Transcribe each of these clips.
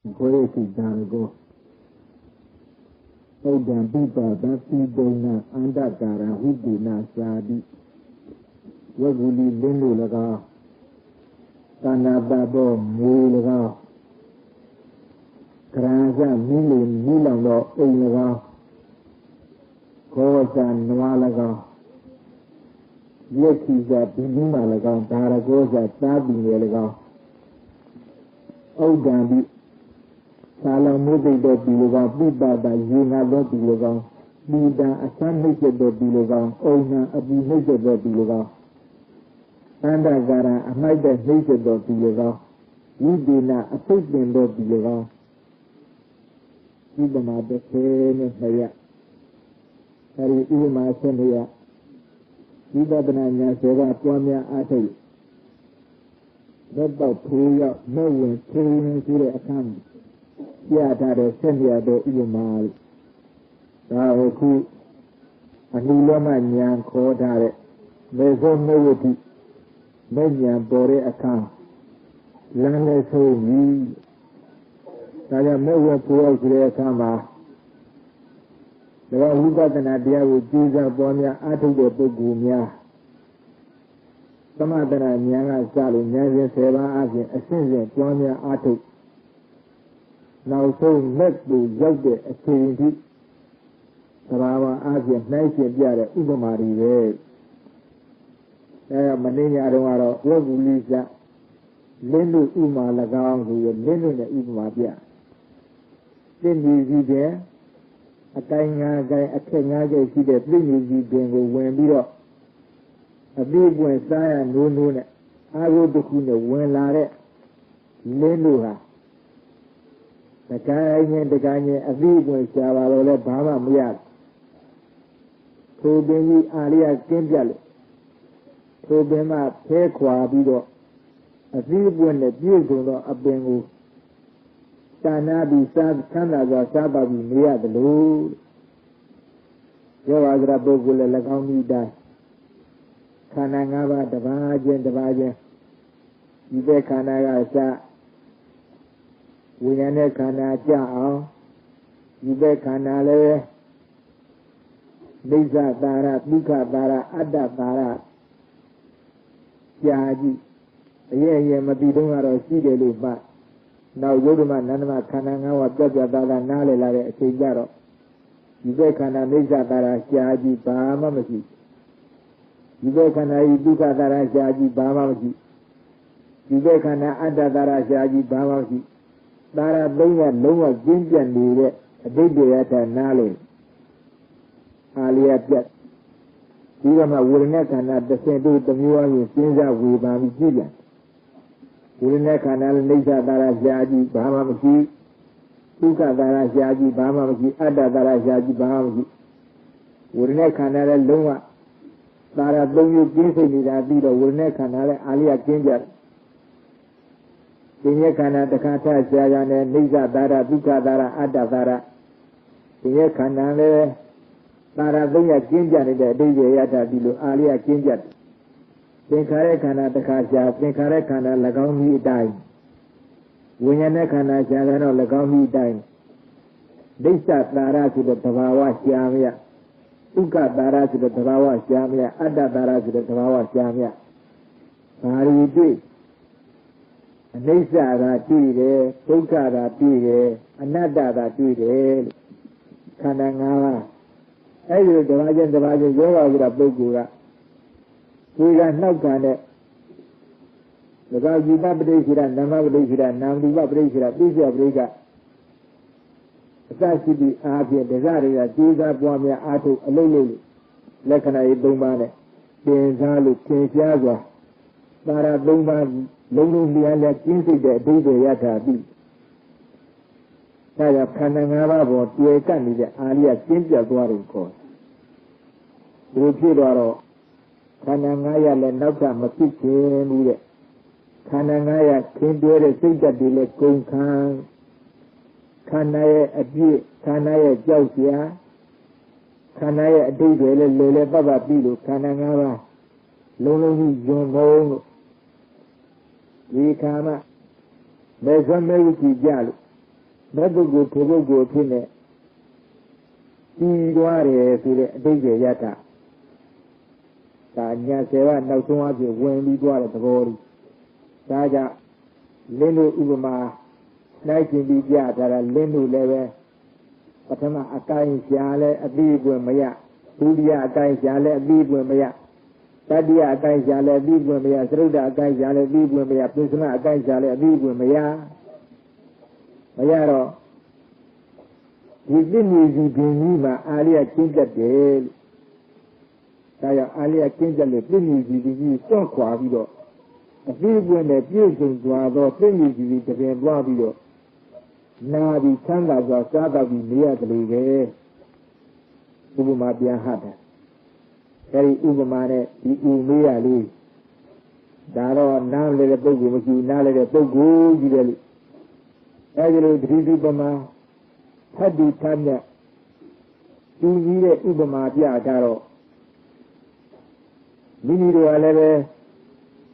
Goyeti Danago Odan Biba Bati Dona Andagara Hudina Sadi Waguli Lindu Laga Tanababo Mulaga Kranza Milin Milano Olaga Kosa Nwalaga Yekiza Bimima Laga Taragoza Tabi Laga Odan Sala Mudi do Biloga, Biba da Yuna do Biloga, Bida Asan Nike do Biloga, Ona Abu Nike do Biloga, Andagara Amaida Nike do Biloga, Yidina Asupin do Biloga, Idama de Kene Haya, Hari Ima Senaya, Idabana Seva Pwamia Ate, Dabba Puya, no one came to the account. Yada Senya do Imal Rahoku Anilama Nyan Kodare Mezo Mewiti Menyan Bore account Lane so ye Taya Mewa Pua Kama The one who got an idea with Jesus Bonia Atu de Bugumia Samadana Nyanga Sali Nyan Seva Asin Asin Bonia Atu Now so let the Jogde activity Sarawa Asian Nation Yara Ubamari Manina Arawara Wagulisa Lendu Uma Lagang who are Lendu Ubamabia. Then you see there a Kainga Guy, a Kenga, see the thing you see when we are a big one, Saya, no, I wrote the Kuna when Lare Lenduha. The Kanye, a big one, Shala, Bama, Mia. To be Alia Kenjal. To be my Pekwa Bido. A big one, the beautiful of Bengu. Sanabi Sad Canada, Sababi, Mia, the Lord. Yoazra Bogula, Lagamida. Kanangava, the Vajan. Ibe Kanaga. Winane kana jao, Ibe kanale, Bisa bara, Buka bara, Ada bara, Yaji, Ye Mabidumaro, Side Lupa. Now Yoduma Nanama Kananga, Gaja Bala Nale Lare, Sejaro. Ibe kana Misa bara, Yaji, Bahama Masi. Ibe kana Ibuka bara, Yaji, Bahama Masi. Ibe kana Ada bara, Yaji, Bahama Masi. Dara Bunga Lunga Ginger needed a big at a Nale. Aliat Jet. Even a Woolenek and at the same do the new one with Sinza with Bami Gillian. Woolenek and Al Nisa Dara Jaji, Bahamaki, Tuka Dara Jaji, Bahamaki, Ada Dara Jaji, Bahamaki. Woolenek and Al Lunga. Dara Bunga Ginsey that be the Woolenek and Alia Ginger. Tinye kana dakata jayane Nisa Dara Buka Dara Ada Dara Tinye kana le Dara Dunya Ginja ni de Dije Yata Bilu Alia Ginjat Tinkare kana dakasha Tinkare kana Lagami Dai Winyane kana Jagano Lagami Dai Nisa Dara to the Tawawa Shamia Uka Dara to the Tawawa Shamia Ada Dara to the Tawawa Shamia Hari Nisa da tire, Tuka da tire, Anada da tire, Kanangava. Every Davajan Yoga with a Bogura. We got no kind of the Gaji Babadeshira, Namadeshira, Namdi Babadeshira, Bisha Brega. Sashi Api, Desire, Tiza Boamia Atu, Alulu, Lekana Dumane, Benzalu, Kinshaza, Para Dumban. Long Liala Kinsi de Dede Yata B. Saya Kanangava or Tuekani de Alia Kinja Guarin course. Rukidoro Kanangaya Lenaka Makiki Mule Kanangaya Kindere Sika de Le Kunkan Kanaya Adi Kanaya Jausia Kanaya Dede Lele Baba Bilu Kanangava Lolo John We come up. There's one Mewiki Jal, Nabugo Pugo Pine Iware Sire Dege Yata Tanya Seva Nautuabi when we go at the body Saja Lenu Ubama 19 Bidia Tara Lenu Leve Patama Akai Siale Abibu Maya Udia Akai Siale Abibu Maya Tadia Akai Siale Abibu Maya Sruda Akai Siale Abibu Maya Prisma Akai Siale Abibu Maya Mayaro He didn't use the Alia Kinja Saya Alia Kinja didn't use the so quavido A few when the fusion to our things is to be a blavido Now the Tangas are Saba near the Ligue Ubuma Biahata Very Ubamane, the Umea Lee Daro now let a book with you, now let a book go, you Agro Ubama Hadi Tanya Ugire Ubama Biadaro Minido Aleve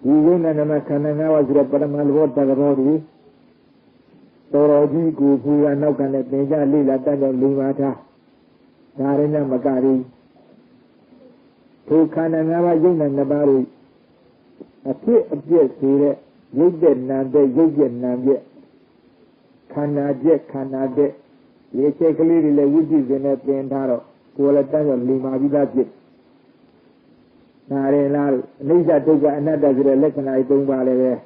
Uguna Namakana was Raparamal Water Rodi Toroji Gupu and Naukane Meja Lila Tanya Limata Narina Magari Tukana Nava Yuna Nabari A pit of jet here, Yugen Nande, Yugen Nande Canade, ye take a little witches in a plain taro, to a time of Lima Vidajit. Narena, Lisa took another election I don't value.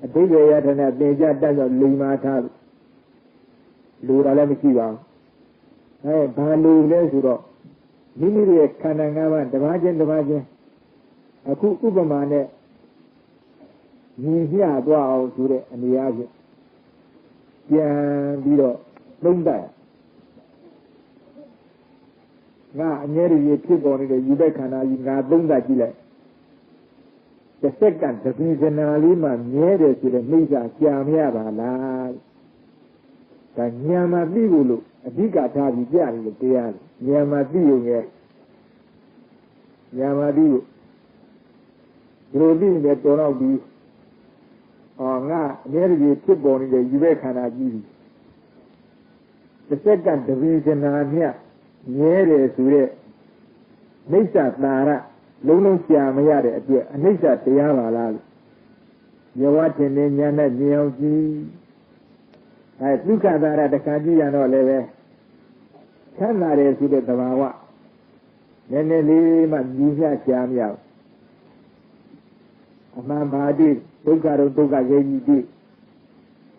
A big way at an major time of Lima Taro. Lura Lamikiva. I Palu Lesuro. Mini Kanangava, the Majan, a cook Ubamane. Nihia Dwao to the and the Agit. Yan Bido, don't die. Now, nearly you keep on it, you becana, you got don't die. The second, the reason Alima near to the Misa, Kiamiaba, the Nyama Bibulu, a bigger target, the Tian, Nyama Biu, Yama Biu. Robi that don't know be. Or not, nearly keep on it, you becana give. The second, the reason I'm here, near to it. Misa Nara, Lulu Siamayade, Nisa Tiama. You're watching in Yana Nioji. I look at that at the Kaji and all leve. Can I see the Tamawa? Then they leave my Nisa Siamia. A man body. Tugaro Tuga Gay,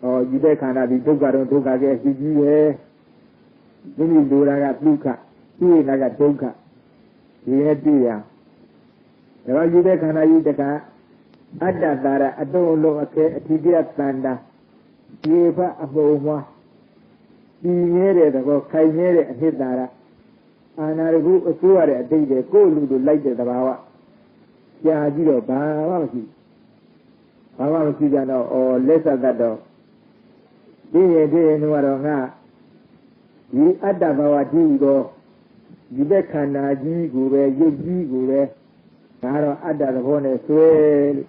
or you cannot be Tugaro Tuga Gay, Mini Duraga Luca, he Naga Tuga, he had Dia. The Rajude can I eat the car? Ada Dara, I don't know a Tidia Sanda, Eva Aboma, he near the Kainere and his Dara, and I go a tour at the go to light the Bawa. Yajiro Bawaki. Mama Sigano or lesser that dog. Day Nuaronga. We add our Jigo. Gibekana Jigure, Yigure. Naro Ada the Hone Swell.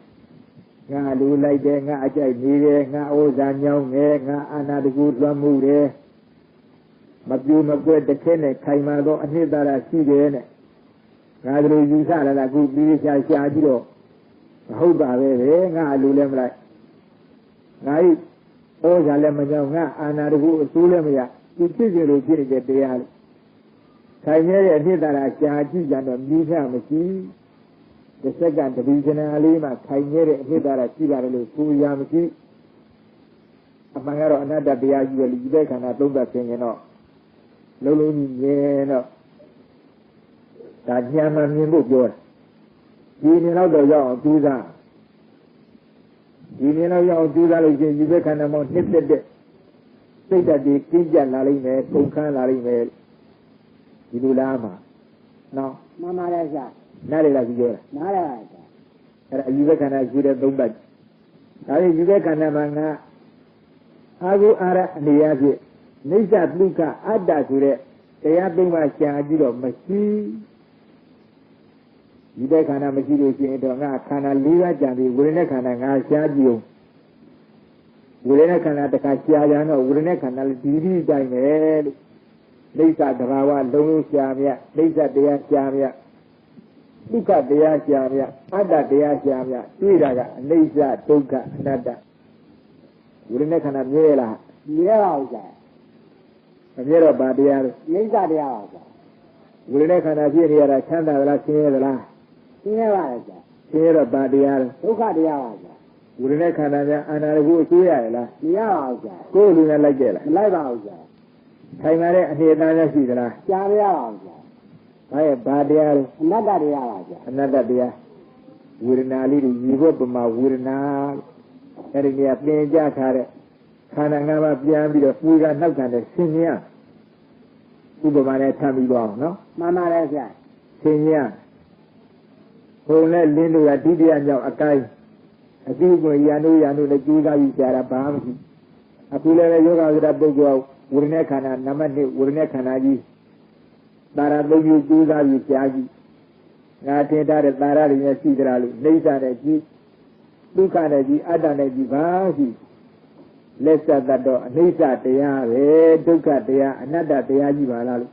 Nalu like the Naja Mire, Na Ozanyong, Na Anna the good Lamure. Mabu Magu the Kenne, Kaimado, and Hidara Sigene. Nadru Yusara, la good Bisha Shadiro. Hold on, I lulem like Night. Oh, Zalemana, and Sulemia, you see the routine that they are. Kaimere and Hidara Shaji and Misa Maki. The second division Alima, Kaimere and Hidara Sigaro, Suyamaki. Among another, they are usually back and I don't that thing, you know. Lulu, that Yaman Nimbu. You know the young do that. You know young do that again, you can amount hit the day. Say that the Kinja Larime, Kunkan Larime, you do Lama. No, Mamma Raja. Not like you. Not like that. You can ask you the Dumbad. I mean, you can among Agu Ara and the Yazi. Nisa Luca, add that to it. They have been my charge of Machine. You can have a situation, can I leave at Jambi, Winner can I charge you? Wurene Kanataka Chiayano, Wurene Kanal Didi Dine, Lisa Davawa, Lulu Shamia, Lisa Dea Shamia, Luka Dea Shamia, Ada Dea Shamia, Iraga, Lisa, Toka, Nada. Wurene Kanamela, Yellow, Amira Badia, Lisa de Alza, Wurene Kanavia, Kanda, La Sierra, Sierra Badia, Luca de Alza, Wurene Kanavia, and I go to Yala, Yalza, go to Lagela. Live Taimare, and he done Sidra. Alza, I have Badia, another de Alza, another dear. Wurina Lady, you go to my Wurina, and in the Apin Jakare, Kanangama Biambi, the Fuga Nakan, the senior. Ubamane Tamigo, no? Mamma Reza, Senior. Hole Lindu, a Didian Akai. A Digo Yanu, the Juga Yara Bamsi. A Pula Yoga with a Bogo, Wurnekana, Namani, Wurnekanaji. Barabu Juga Yagi. Natenda, the Barari, Sidrali, Nesa, Lukanaji, Adanaji, Basi. Let's have that door. Nisa, they are, Duka, they are, another they are Jivalal.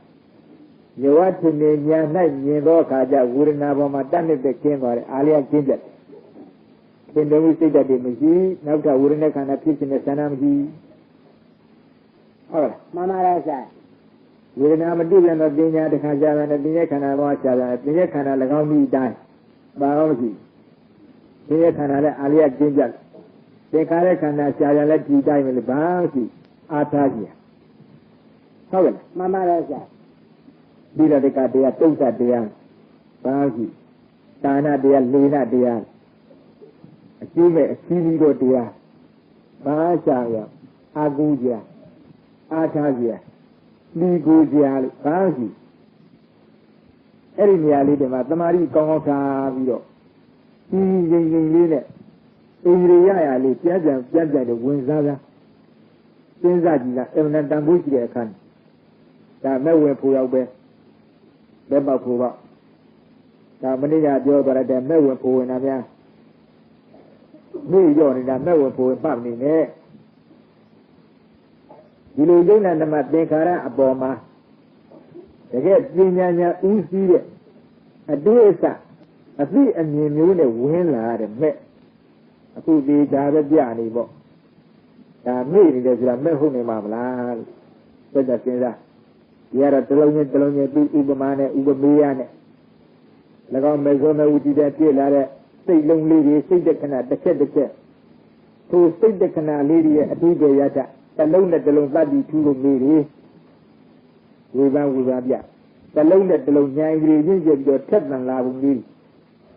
You want to name your name, Kaja, wouldn't have done if they came or Alia Kinja. Then we say that they may see, now I wouldn't have kind of pitch in the Sanam. Oh, Mamma Reza, we didn't have a division of Dina, the Kaja, and the Dinekana watch, the Dinekana, like how me die. Baozi. Dinekana, Alia Kinja. The Karakana shall let you die in the bounty, Atagia. How? Mamma Reza, Dida de Cadia, Tota dea, Bounty, Tana dea, Lena dea, a Jume, a Chilido dea, Bahasaya, Aguja, Atagia, Liguzia, Bounty. Erimia Lidema, the Marie Gonta Vido, Lina. Uriya li Jaja the Winzaga. Sinzagina, Evan Dambuki can. That Melway Puyabe, Beba Puba. That Manila Joba, the Melway Pu in Amia. Me, Yon, that Melway Pu in Pamni. You know, and the Matdekara, a bomber. The get Vinyanya Uzi, a dear, a bit and you knew the wind and met. Who did Jani book? Meeting there's a Mehuni Mamla, said the Sinza. Yara Telonia, Ubamane, Ubamiane. Lagon Mezona, which is that dear, say long lady, say the canal, the cat. To say the canal lady at Yata, alone at the long body to lady. We van with Rabia. Alone at the long Yang, your Tetman Lavum.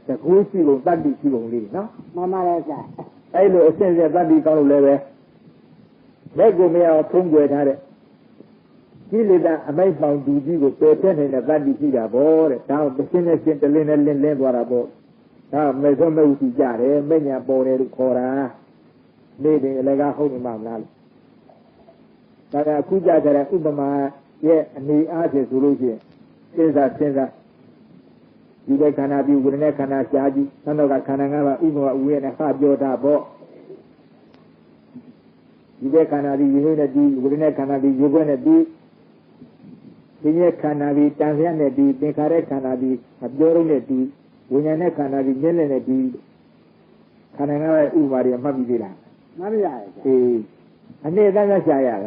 The whole people, body people, no? Mamma Reza, I know a sense of body color level. Let go me out from where I had it. He lived at a nice mountain to do pretend in a body figure board, down the sinners in the linen what about. Now, Mezoma Uti Jare, many are born in Cora, maybe a lega home in Mamma. But I could judge that Ubama, yet, and the artist who lose it. Since that. You cannot be with a cana shaji, Sanoga Kananga, Uno, when a hard Yoda bo. You cannot be with a cannot be, you're going to be. You cannot be Tanzania, be Nekare cannot be, Abdurne be, when a cannot be Yelene be. Kananga, Umari, and Mabila. Maria, and then that's Yaya.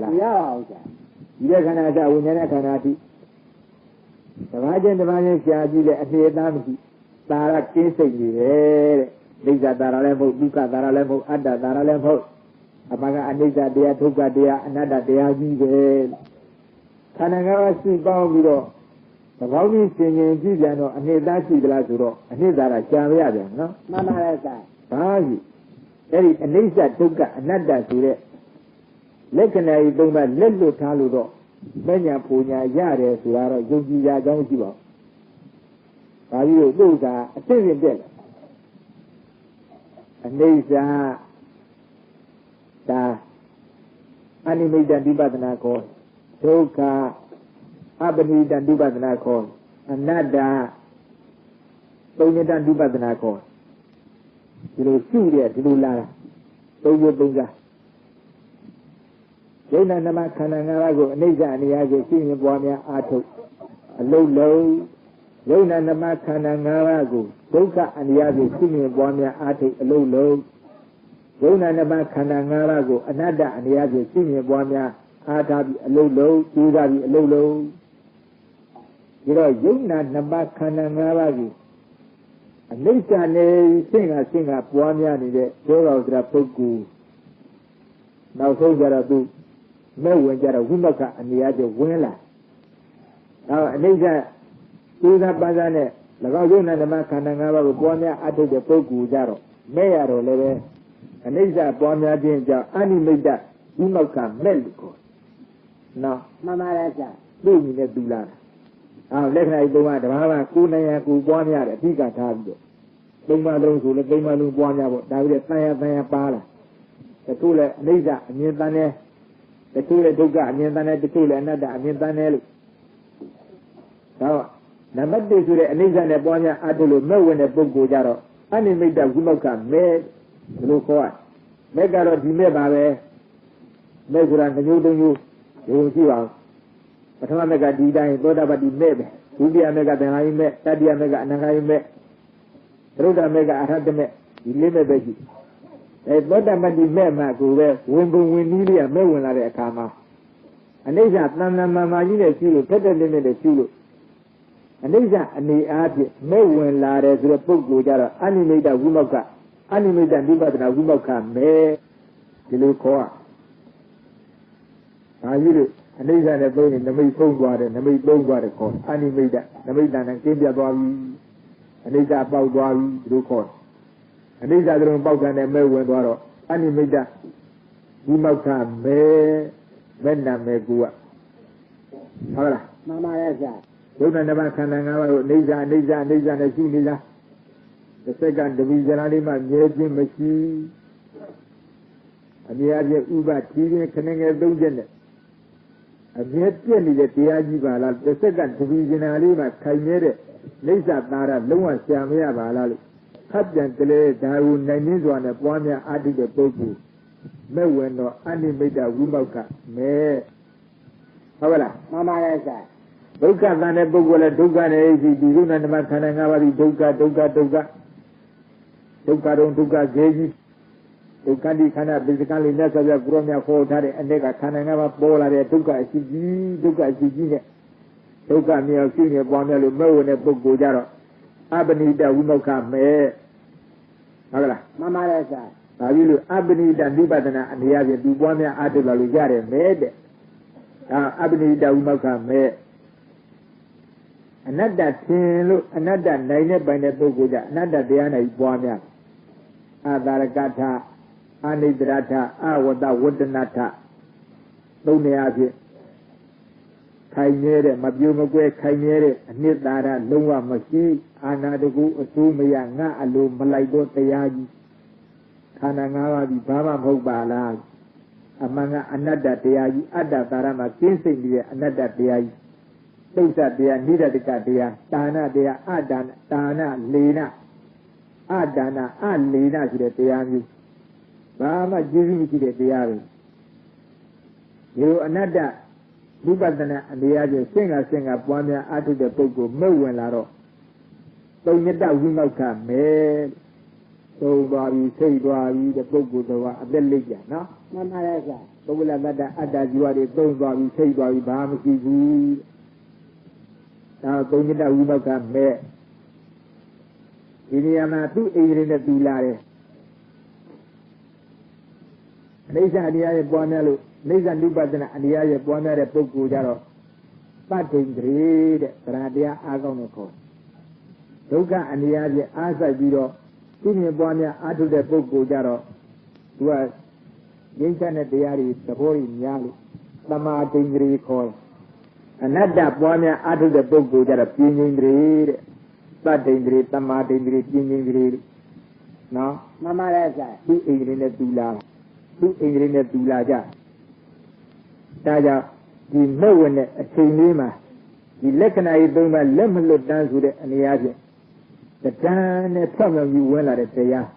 You cannot have when a cannot be. The Rajan the Mayan Shaji at the Adamki, Tara Kinsey, Lisa Daralemo, Duka Daralemo, Ada Daralemo, Amaga Anisa dea, Tuka dea, another dea, Givel. Kananga see Baumido. The Baumi singing Giano, and his Dashi Glasuro, and his Dara Shamia, no? Mamma Reza, Bazi. Eri, and Lisa Tuka, another Sire. Lekanai Duma, Lelu Taludo. Menya Punya Yare, Suara, Yogi Yaganjiba. Are you those are a saving bill? And these are the animated Dibadana call. Toka Abani than Dibadana call. Another Tonya than Dibadana call. You know, Syria, Lula, Toyo Bunga. ယုံနာနမခန္ဓာ၅ပါးကိုအနိစ္စအနေအချင်းရှင်းရင်ပွားများအားထုတ်အလုံးလုံးယုံနာနမခန္ဓာ၅ပါးကိုဒုက္ခအနေအချင်းရှင်းရင်ပွားများအားထုတ်အလုံးလုံးယုံနာနမခန္ဓာ၅ပါးကိုအနတ္တအနေအချင်းရှင်းရင်ပွားများအားထားပြီးအလုံးလုံးကျူးစားပြီးအလုံးလုံးဒီတော့ယုံနာနမခန္ဓာ၅ပါးကိုအနိစ္စနဲ့ရှင်းကပွားများနေတဲ့ဒေဝဒရာပုဂ္ဂိုလ်နောက်ဆုံးကြတော့သူမဲ့ဝင်ကြတော့ဝိမကအနေအချင်းဝင်လာနောက်အနိစ္စကျူးစားပါးစားနဲ့၎င်းယုံနာဓမ္မခန္ဓာ၅ပါးကိုပွားများအထုတ်တဲ့ပုဂ္ဂိုလ်ကြတော့မဲ့ရတော့လည်းပဲအနိစ္စပွားများခြင်းကြောင့်အနိမိတ်တဝိမကမဲ့လို့ခေါ်နော်မှန်ပါတယ်ဆရာသူ့ညီနဲ့တူလာတာလက္ခဏာကြီး၃ပါးတဘာမှကိုယ်နိုင်ရကိုပွားများတယ်အဓိကထားပြီးတော့၃ပါးလုံးဆိုလည်း၃ပါးလုံးပွားများပေါ့ဒါပြီးတော့တန်ရပါလာတချို့လည်းအနိစ္စအမြင်တန်တယ်တချို့လည်းဒုက္ခအမြင်တန်တယ်တချို့လည်းအနတ္တအမြင်တန်တယ်လို့ဒါတော့နံပါတ်1ဆိုတဲ့အနိစ္စနဲ့ပွားများအထုလို့မဲ့ဝင်တဲ့ပုဂ္ဂိုလ်ကြတော့အနိမိတ်တဝိမုခမဲ့ဘယ်လိုခေါ်ရမဲ့ကတော့ဒီမဲ့ပါပဲမဲ့ဆိုတာနှမျိုးသုံးမျိုးယုံကြည်ပါဦးပထမမဲ့ကဒီတိုင်းသောတာပတိမဲ့ပဲဒုတိယမဲ့ကသံဃာယိမဲ့တတိယမဲ့ကအနန္တယိမဲ့သရုဒ္ဓမဲ့ကအရဟတမဲ့ဒီလေးမဲ့ပဲရှိသောတာပတိမဲ့မှာကိုပဲဝင်ပုံဝင်နည်းလေးကမဲ့ဝင်လာတဲ့အခါမှာအနိစ္စတဏ္ဍမာကြီးနဲ့ရှိလို့တက်တက်လေးနဲ့ရှိလို့အနိစ္စအနေအားဖြင့်မဲ့ဝင်လာတယ်ဆိုတော့ပုဂ္ဂိုလ်ကြတော့အနိမိတ်ဝိမုခအနိမိတ်နိဗ္ဗာန်ဝိမုခမဲ့ဒီလိုခေါ်ရဒါကြီးလို့အနိစ္စနဲ့သုံးရင်နမိတ်သုံးသွားတယ်နမိတ်သုံးသွားတယ်ခေါ်အနိမိတ်နမိတ်တန်နဲ့ကျင်းပြသွားပြီအနိစ္စပေါက်သွားပြီဒီလိုခေါ်အနိစ္စကလေးပေါက်တဲ့မဲ့ဝင်သွားတော့အနိမိတ်ဝိမုခမဲ့နာမဲ့ကူကဟုတ်လားမှန်ပါတယ်ဆရာယုံနာဓမ္မခန္ဓာ၅ပါးကိုအိဋ္ဌနဲ့ရှိနေတာတစ်စက္ကန့်တပီဇရာလေးမှမြဲခြင်းမရှိအမြဲအပြည့်ဥပတိရင်ခဏငယ်၃ချက်နဲ့အမြဲပြည့်နေတဲ့တရားကြီးပါလားတစ်စက္ကန့်တပီဇရာလေးမှခိုင်မြဲတဲ့လိစ္ဆာသားရလုံးဝရှာမရပါလားလို့ဖတ်ပြန်ကလေးဒါကိုနိုင်နှင်းစွာနဲ့ပွားများအာတိတဲ့ပုဂ္ဂိုလ်မဲ့ဝင်တော့အနိမိတ်ဝိမုခမဲ့ဟုတ်ကလားမှန်ပါတယ်ဆရာဒုက္ခသံတဲ့ပုဂ္ဂိုလ်လည်းဒုက္ခနဲ့ရှိဒီယုံနာဓမ္မခန္ဓာ၅ပါးဒီဒုက္ခဒုက္ခဒုက္ခဒုက္ခတော့ဒုက္ခဈေးကြီးဒုက္ခဒီခန္ဓာပိစကံလေးနဲ့ဆက်ပြကိုရောမြတ်ခေါ်ထားတဲ့အနေကခန္ဓာ၅ပါးပေါ်လာတဲ့ဒုက္ခအရှိကြီးနဲ့ဒုက္ခမြောက်ရှိနေပွားများလို့မဲ့ဝင်တဲ့ပုဂ္ဂိုလ်ကြတော့အပနိတဝိမုခမဲ့ဟုတ်လားမှန်ပါတယ်ဆရာဒါပြီးလို့အပနိတနိဗ္ဗာန်အနေအချင်းဒီပွားများအားထုတ်လာလို့ရတယ်မဲ့တဲ့အပနိတဝိမုခမဲ့အနတ္တထင်လို့အနတ္တနိုင်တဲ့ပိုင်တဲ့ပုဂ္ဂိုလ်ကြအနတ္တတရားနဲ့ပွားများအာသာရကထအာနိတရထအဝတ္တဝတ္တနာထသုံးနေရာဖြင့်ခိုင်မြဲတဲ့မပြိုမကွဲခိုင်မြဲတဲ့အနှစ်သာရလုံးဝမရှိအာနာတကူအကျိုးမရငါအလိုမလိုက်တော့တရားကြီးခန္ဓာ၅ပါးဒီဘာမှမဟုတ်ပါလားအမှန်ကအနတ္တတရားကြီးအတ္တသာရမှာကျင်းစိတ်နေတဲ့အနတ္တတရားကြီးသုစ္ဆတရားနိဒတကတရားတာနာတရားအဒါနတာနာလေနအဒါနအလေနဆိုတဲ့တရားမျိုးဘာမှကျေးဇူးမရှိတဲ့တရားပဲဒီလိုအနတ္တဝိပဿနာအနေအချင်းစင်ကပွားများအထုတဲ့ပုဂ္ဂိုလ်မဲ့ဝင်လာတော့သုံးညတဝိမုခမဲ့သုံးသွားပြီစိတ်သွားပြီတဲ့ပုဂ္ဂိုလ်တော်အသက်လိပ်ကြနော်မှန်ပါတယ်ဆရာပုဂ္ဂလတ္တအတ္တဇီဝတွေသုံးသွားပြီစိတ်သွားပြီဘာမှမရှိဘူးဒါသုံးညတဝိမုခမဲ့ဒီနေရာမှာသူ့အိမ်ရင်းနဲ့တူလာတယ်အိဋ္ဌတရားရဲ့ပွားများလို့အိဋ္ဌနုပဒနာအနေရဲ့ပွားများတဲ့ပုဂ္ဂိုလ်ကြတော့ပဋ္ဌိန္ဒြေတဲ့တရားအားကောင်းတဲ့ခေါ်ဒုက္ခအနေအချင်းအားဆိုင်ပြီးတော့သူမြင်ပွားများအားထုတ်တဲ့ပုဂ္ဂိုလ်ကြတော့သူကငြိမ်းချမ်းတဲ့တရားတွေသဘောကြီးများလို့သမာဓိန္ဒြေခေါ်အနတ္တပွားများအားထုတ်တဲ့ပုဂ္ဂိုလ်ကြတော့ပြင်းငြိန္ဒြေတဲ့ပဋ္ဌိန္ဒြေသမာဓိန္ဒြေပြင်းငြိန္ဒြေနော်မှန်ပါတယ်ဆရာသူအိမ်ရင်းနဲ့တူလာသူအိမ်ရင်းနဲ့တူလာကြဒါကြောင့်ဒီမဲ့ဝင်တဲ့အချိန်လေးမှာဒီလက္ခဏာကြီးသုံးပါးလက်မလွတ်တန်းဆိုတဲ့အနေအချင်းတဏ္ဍနဲ့ဖြောင်းဖြောင်းကြီးဝင်လာတဲ့တရား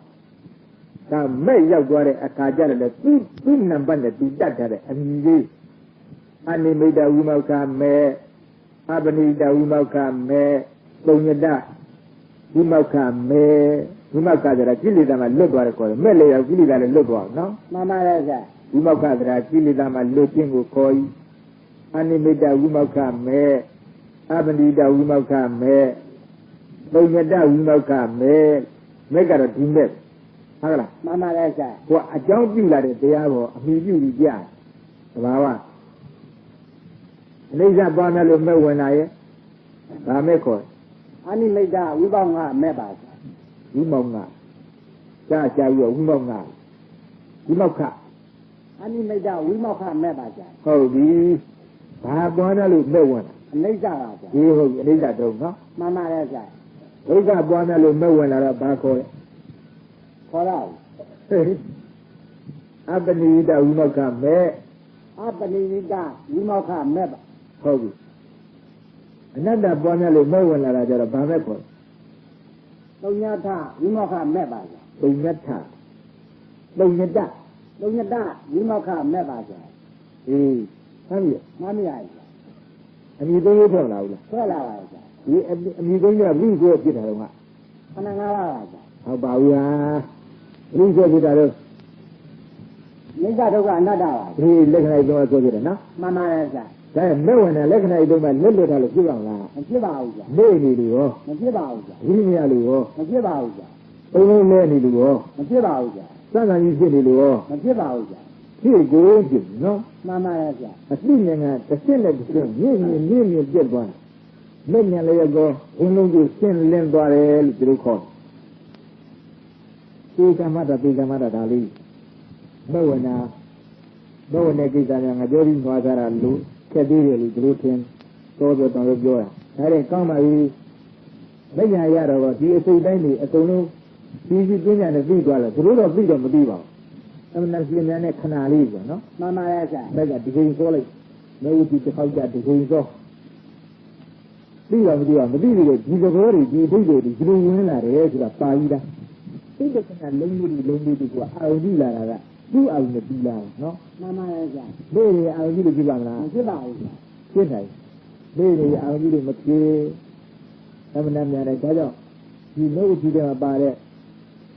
ဒါမဲ့ရောက်သွားတဲ့အခါကျတော့လေသူ့နံပါတ်နဲ့သူတတ်ထားတဲ့အမည်လေးအနိမိတဝိမောက္ခမဲ့အပနိတဝိမောက္ခမဲ့ပုံညတဝိမောက္ခမဲ့ဝိမောက္ခဆိုတာကိလေသာမှလွတ်သွားတယ်ခေါ်တယ်မဲ့လေရောက်ကိလေသာလည်းလွတ်သွားနော်မှန်ပါတယ်ဗျာဝိမောက္ခဆိုတာကိလေသာမှလွတ်ခြင်းကိုခေါ်၏အနိမိတဝိမောက္ခမဲ့အပနိတဝိမောက္ခမဲ့ပုံညတဝိမောက္ခမဲ့ကတော့ဒီမဲ့ဟုတ်လားမှန်ပါတယ်ဗျာဟိုအကြောင်းပြုလာတဲ့တရားပေါ်အမိပြုပြီးကြားသဘာဝအနိစ္စပွားများလို့မဲ့ဝင်လာရဲ့ဒါမဲ့ခေါ်အနိမိတ်ဝိပောင်းကမဲ့ပါဗျာဝိမောင်ကကြာပြီးတော့ဝိမောင်ကဝိမောက္ခအနိမိတ်ဝိမောက္ခမဲ့ပါဗျာဟုတ်ပြီဘာပွားများလို့မဲ့ဝင်လာအနိစ္စပါဗျာဒီဟုတ်ပြီအနိစ္စတုံးနော်မှန်ပါတယ်ဗျာဒုက္ခပွားများလို့မဲ့ဝင်လာတော့ဘာခေါ်လဲခေါ်တော့အပနိဒဝိမောက္ခမဲ့အပနိဒဝိမောက္ခမဲ့ပါဟုတ်ပြီအနတ္တပွားများလို့မဲ့ဝင်လာတာကြတော့ဘာမဲ့ခေါ်တုံညထဝိမောက္ခမဲ့ပါဗျာတုံညထတုံညတဝိမောက္ခမဲ့ပါဗျာအေးဟုတ်ပြီမှန်ပါရဲ့အမိသုံးလို့ထွက်လာဘူးလားထွက်လာပါဗျာဒီအမိသုံးကပြီးကိုဖြစ်တာတော့ကခဏငါးပါးပါဗျာဟုတ်ပါဘူးဟာပြီးကိုဖြစ်တာတော့နိစ္စဒုက္ခအနတ္တပါဒီလက္ခဏာသုံးဆိုဖြစ်တယ်နော်မှန်ပါရဲ့ဗျာဒါမဲ့ဝင်တဲ့လက္ခဏာသုံးမှလွတ်လွတ်ထားလို့ဖြစ်ပါမလားမဖြစ်ပါဘူးဗျာနေနေလို့ရောမဖြစ်ပါဘူးဗျာဒီနေရလို့ရောမဖြစ်ပါဘူးဗျာသုံးလုံးလဲနေလို့ရောမဖြစ်ပါဘူးဗျာစံကြီးဖြစ်နေလို့ရောမဖြစ်ပါဘူးဗျာဖြစ်ကိုဖြစ်နော်မှန်ပါရဲ့ဗျာအသိဉာဏ်ကတစ်ဆင့်နဲ့တစ်ဆင့်မြင့်ပြတ်သွားတယ်မဲ့ဉာဏ်လည်းကောဝင်လုံးကိုရှင်းလင်းသွားတယ်လို့သူတို့ခေါ်တယ်ဒီကမ္မတာဒါလေးမဲ့ဝင်တဲ့ကိစ္စကငါပြောပြီးသွားကြတာလို့ခက်သေးတယ်လို့သူတို့ထင်တော်တော်ပြောတာဒါတဲ့ကောင်းပါပြီမဲ့ဉာဏ်ရတော့ဒီအစိတ်တိုင်းတွေအကုန်လုံးဒီပညာနဲ့သိသွားတယ်သူတို့တော့သိတော့မသိပါဘူးအမှန်တရားများနဲ့ခဏလေးပေါ့နော်မှန်ပါရဲ့ဗျာဘက်ကဒီကိန်းဆိုလိုက်မဲဝတီတစ်ခေါက်ကြဒီကိန်းဆိုသိတော့မသိဘူးဒီသဘောတွေဒီအဓိပ္ပာယ်တွေဒီလိုဝင်လာတယ်ဆိုတာပါကြီးတာသိတဲ့ကလုံးလေးကအာရုံကြည့်လာတာကသူ့အာရုံနဲ့ပြီးလာတယ်နော်မှန်ပါရဲ့ဗျာဒီတွေအာရုံကြည့်လို့ကြည့်ပါမလားမဖြစ်ပါဘူးဗျာဖြစ်တယ်ဒီတွေအာရုံကြည့်လို့မဖြစ်သမဏများတယ်ဒါကြောင့်ဒီလို့ဒီထဲမှာပါတဲ့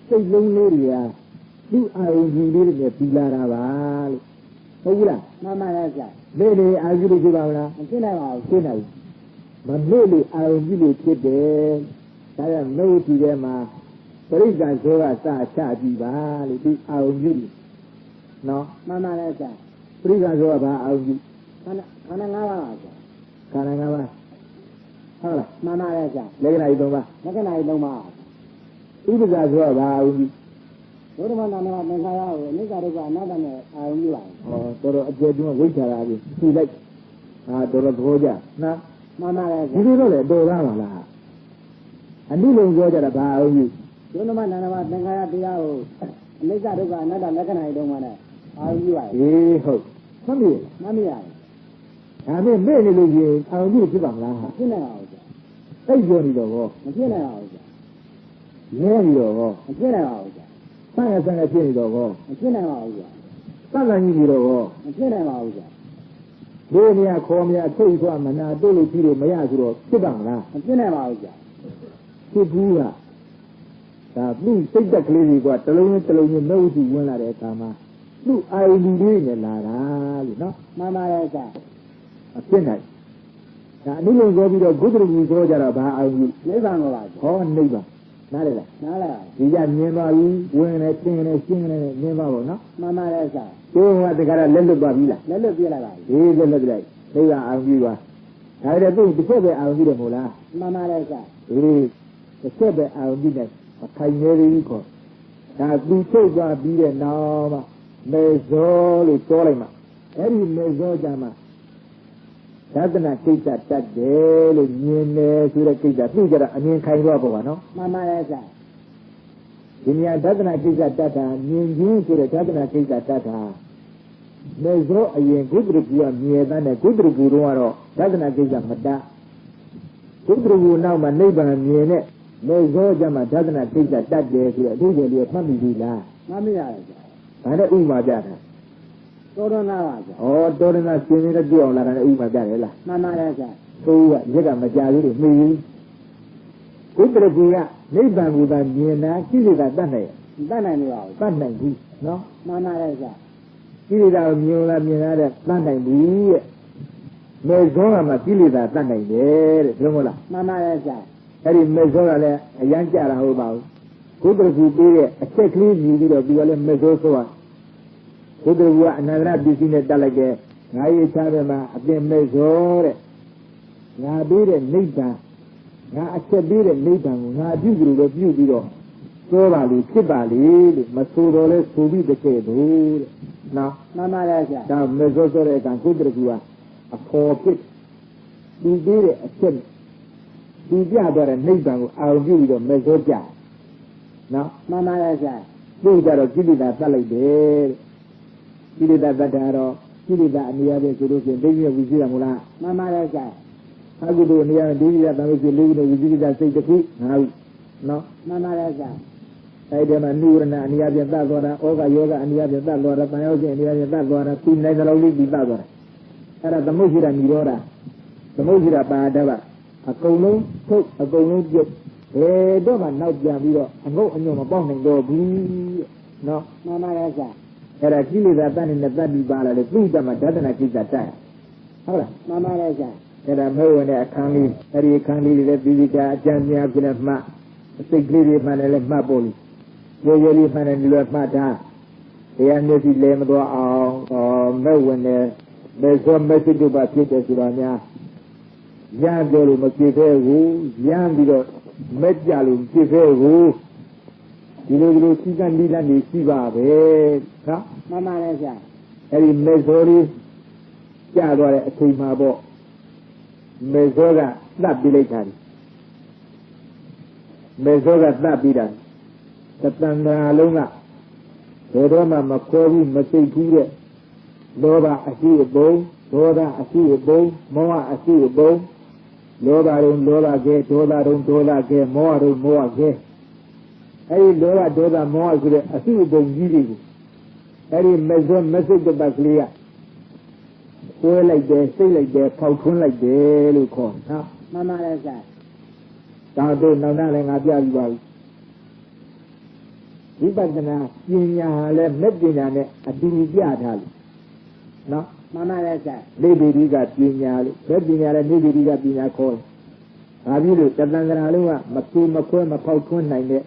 စိတ်လုံးလေးတွေကသူ့အာရုံကြည့်လေးတွေနဲ့ပြီးလာတာပါလို့ဟုတ်ဘူးလားမှန်ပါရဲ့ဗျာဒီတွေအာရုံကြည့်လို့ကြည့်ပါမလားမဖြစ်နိုင်ပါဘူးဖြစ်နိုင်မလို့လို့အာရုံကြည့်လို့ဖြစ်တယ်ဒါကြောင့်လို့ဒီထဲမှာပရိစ္ဆာဇောကစချကြည့်ပါလို့ဒီအာရုံကြည့်နော်မှန်ပါရဲ့ဗျာပရိစ္ဆာဇောကဘာအာရုံကြည့်ခန္ဓာ၅ပါးပါဗျာခန္ဓာ၅ပါးဟုတ်လားမှန်ပါရဲ့ဗျာလက္ခဏာကြီး၃ပါးလက္ခဏာကြီး၃ပါးဥပ္ပဇာဇောကဘာအာရုံကြည့်ဘုရားမနာနာသင်္ခါရကိုအနိစ္စဒုက္ခအနတ္တနဲ့အာရုံပြုပါတယ်ဟောတော်အကျယ်တွန်းဝိချာရာကြီးဖြူလိုက်တော်သဘောကျနော်မှန်ပါရဲ့ဒီလိုတော့လေတော်သားပါလားအနုလုံပြောကြတာဘာအောင်ကြီးဘုရားမနာနာသင်္ခါရတရားကိုအနိစ္စဒုက္ခအနတ္တလက္ခဏာတွေတုံးမှနဲ့အာရုံပြုပါတယ်အေးဟုတ်မှတ်ပြီမှတ်မိရတယ်ဒါနဲ့မဲ့နေလို့ရင်အာရုံပြုဖြစ်ပါမလားဖြစ်နေပါဘူးဗျာသိပြောနေတော့ဟောမဖြစ်နိုင်ပါဘူးဗျာလဲပြီးတော့ဟောမဖြစ်နိုင်ပါဘူးဗျာဆန်းရဖြစ်နေတော့ဟောမဖြစ်နိုင်ပါဘူးဗျာသတ်နိုင်ကြီးတော့ဟောမဖြစ်နိုင်ပါဘူးဗျာဒီနေရာခေါ်မြအထိတ်သွားမနာတို့လို့ကြည့်လို့မရဆိုတော့ဖြစ်ပါမလားမဖြစ်နိုင်ပါဘူးဗျာဖြစ်ဘူးကဒါသူ့စိတ်တက်ကလေးတွေကတလုံးနဲ့မဟုတ်ဘူးဝင်လာတဲ့အခါမှာသူ့အာရုံလေးနဲ့လာတာလို့နော်မှန်ပါရဲ့ဗျာအဖြစ်နိုင်ဒါအနုလုံပြောပြီးတော့ဂုတ္တရကြီးပြောကြတာဘာအာရုံနိဗ္ဗာန်ကိုပါဟောနိဗ္ဗာန်နားလေလားနားလေပါဒီကမြင်ပါပြီဝင်နေသင်နေရှင်းနေမြင်ပါပေါ့နော်မှန်ပါရဲ့ဗျာဒီဟောတကယ်လက်လွတ်ပါပြီလားလက်လွတ်ပြလိုက်ပါပြီလက်လွတ်ပြလိုက်နိဗ္ဗာန်အာရုံကြီးပါဒါကြတဲ့သူတစ်ချက်ပဲအာရုံကြီးတယ်မို့လားမှန်ပါရဲ့ဗျာတစ်ချက်ပဲအာရုံကြီးတယ်မခိုင်နေသေးဘူးခေါ်ဒါသူထုတ်သွားပြီးတဲ့နောက်မှမေဇောလို့ပြောလိုက်မှအဲ့ဒီမေဇောကြမှာသဒ္ဒနာကိစ္စတတ်တယ်လို့မြင်တယ်ဆိုတဲ့ကိစ္စသူကြတာအမြင်ခိုင်သွားပေါ့နော်မှန်ပါရဲ့ဗျာဒီနေရာသဒ္ဒနာကိစ္စတတ်တာမြင်ခြင်းဆိုတဲ့သဒ္ဒနာကိစ္စတတ်တာမေဇောအရင်ဂုတ္တရကူကမြင်တဲ့ဂုတ္တရကူတော့သဒ္ဒနာကိစ္စမတတ်ဂုတ္တရကူနောက်မှာနိဗ္ဗာန်မြင်တဲ့မေဇောကြမှာသဒ္ဒနာကိစ္စတတ်တယ်ဆိုတဲ့အဓိပ္ပာယ်လေးမှတ်မိပြီလားမ妈没呀？反正乌马家的。多少那哇？哦，多少那今年的掉了，那乌马家的了。妈妈来噻。都啊，这个没家里的没有。我这个不呀，没办过的，你那几里的单来？单来没有？单来的，喏。妈妈来噻。几里的牛了，牛来的单来的。没说了嘛，几里的单来的，听过了？妈妈来噻。哎，没说了嘞，养家了好吧？我这个不对的，这可以你的，比我嘞没说说啊。我这个那必须得来个，俺也差点嘛，别没说的，俺别的没干，俺这别的没干，俺就这个就这个，说吧哩，吃吧哩，没说到嘞，手里的这多的，那妈妈来噻。那没说说嘞，干我这个啊，好别，你别的这，你家的人没干过，俺就这个没说家，那妈妈来噻。你家的几里的来的。几里的到，几里的你要的就是，这个不是么啦？妈妈来噻。他这个你要几里的，他们是六的，几里的谁的去？好，喏。妈妈来噻。哎，这嘛女人呐，你要变大多的，我个有个你要变大多的，朋友圈你要变大多的，现在的老李变大多的，那怎么去的你多的？怎么去的把的吧？啊，公路走，啊公路走，哎，多嘛闹讲比了，我你们帮人多比，喏。妈妈来噻。အဲ့ဒါကိလေသာတဏ္ဍနဲ့တတ်ပြီးပါလာလေသူ့တမှာဓာတနာကိစ္စတိုက်ဟုတ်လား 妈妈来噻。အဲ့ဒါမဟုတ်တဲ့အခန်းလေးအဲ့ဒီအခန်းလေးတွေပြီးပြီးကအကျဉ်းများပြလဲမှတ်စိတ်ကလေးတွေမှလည်းမှတ်ဖို့လေရိုးရိုးလေးမှလည်းလွယ်မှတ်တာတရားမျက်စိလဲမသွားအောင်မဲ့ဝင်တယ်ဘယ်ဆိုမဲ့စိတ်တို့ပါဖြစ်တယ်ဆိုတော့များရမ်းတယ်လို့မဖြစ်သေးဘူးရမ်းပြီးတော့မဲ့ကြလို့ဖြစ်သေးဘူးဒီလိုစီကံဒီလန်းကြီးရှိပါပဲနော် 妈妈来噻。အဲ့ဒီမေဇောလေးကြာသွားတဲ့အချိန်မှာပေါ့မေဇောကသတ်ပြီးလိုက်တာမေဇောကသတ်ပြီးတာသတ္တန္တရာလုံးကဘယ်တော့မှမခေါ်ဘူးမသိဘူးတဲ့လောဘအရှိအပုံဒေါသအရှိအပုံမောဟအရှိအပုံလောဘရုံလောဘကဲဒေါသရုံဒေါသကဲမောဟရုံမောဟကဲအဲ့ဒီလောဘဒေါသမောဟဆိုတဲ့အရှိအပုံကြီးတွေကိုအဲ့ဒီမဇောမစိတ်တပတ်ကလေးကကိုယ်လိုက်တယ်စိတ်လိုက်တယ်ဖောက်ထွန်းလိုက်တယ်လို့ခေါ်နော် 妈妈来噻。ဒါတို့နောက်နောက်လည်းငါပြပြပါဘူးဝိပဿနာပညာလည်းမဲ့ပညာနဲ့အတူပြထားလို့နော် 妈妈来噻。နေဗေဒိကပညာလို့မဲ့ပညာလည်းနေဗေဒိကပညာခေါ်တယ်ဒါပြီးလို့တဏ္ဍာလုံးကမကူမခွဲမဖောက်ထွန်းနိုင်တဲ့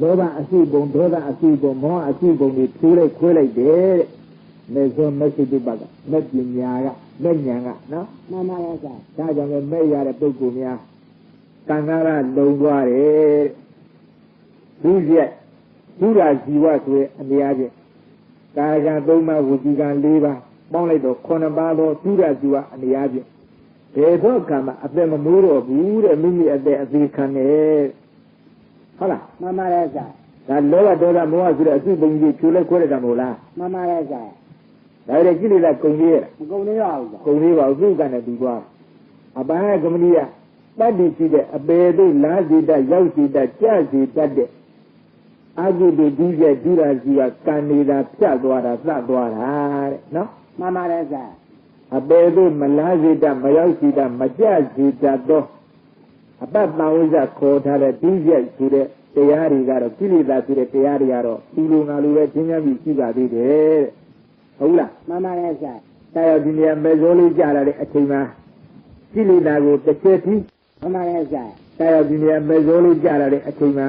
လောဘအရှိပုံဒေါသအရှိပုံမောဟအရှိပုံတွေထိုးလိုက်ခွဲလိုက်တယ်တဲ့မေဇောမစိတ္တပတ်ကမဲ့ပညာကမဲ့ဉာဏ်ကနော် 妈妈来噻。ဒါကြောင့်လည်းမဲ့ရတဲ့ပုဂ္ဂိုလ်များကံကားလုံသွားတယ်ဒုစရိုက်ဒုရာဇီဝဆိုရဲ့အနေအချင်းကာယကံ3ပါးဝစီကံ4ပါးပေါင်းလိုက်တော့9ပါးသောဒုရာဇီဝအနေအချင်းဘယ်တော့ကမှအသက်မမိုးတော့ဘူးတဲ့မိမိအသက်အသေးခံတယ်ဟုတ်လား 妈妈来噻。ဒါလောဘဒေါသမောဟဆိုတဲ့အစုပုံကြီးဖြိုးလိုက်ခွဲလိုက်တာမဟုတ်လား 妈妈来噻。ဒါရကိလေသာကုန်ကြီးရ မကုန်နေရဘူး ကုန်လေးပါဥက္ကနဲ့ပြီးသွားအပန်းကမဏိယတတ္တိရှိတဲ့အပေတို့လားစီတရောက်စီတကြစီတတ်တဲ့အဂုတုဒုစရိုက်ဒုရာဇီဝကံနေတာဖြတ်သွားတာသတ်သွားတာတဲ့နော် 妈妈来噻。အပေတို့မလားစီတမရောက်စီတမကြစီတတော့အပတ္တဝိဇ္ဇခေါ်ထားတဲ့ဒုစရိုက်ဆိုတဲ့တရားတွေကတော့ကိလေသာဆိုတဲ့တရားတွေကတော့ဒီလိုငါလိုပဲသင်္ချမ်းပြီးရှိပါသေးတယ်တဲ့ဟုတ်လား 妈妈来噻。ဒါရောက်ဒီနေရာမေဇောလေးကြာလာတဲ့အချိန်မှာကိလေသာကိုတစ်ချက်ပြီး 妈妈来噻。ဒါရောက်ဒီနေရာမေဇောလေးကြာလာတဲ့အချိန်မှာ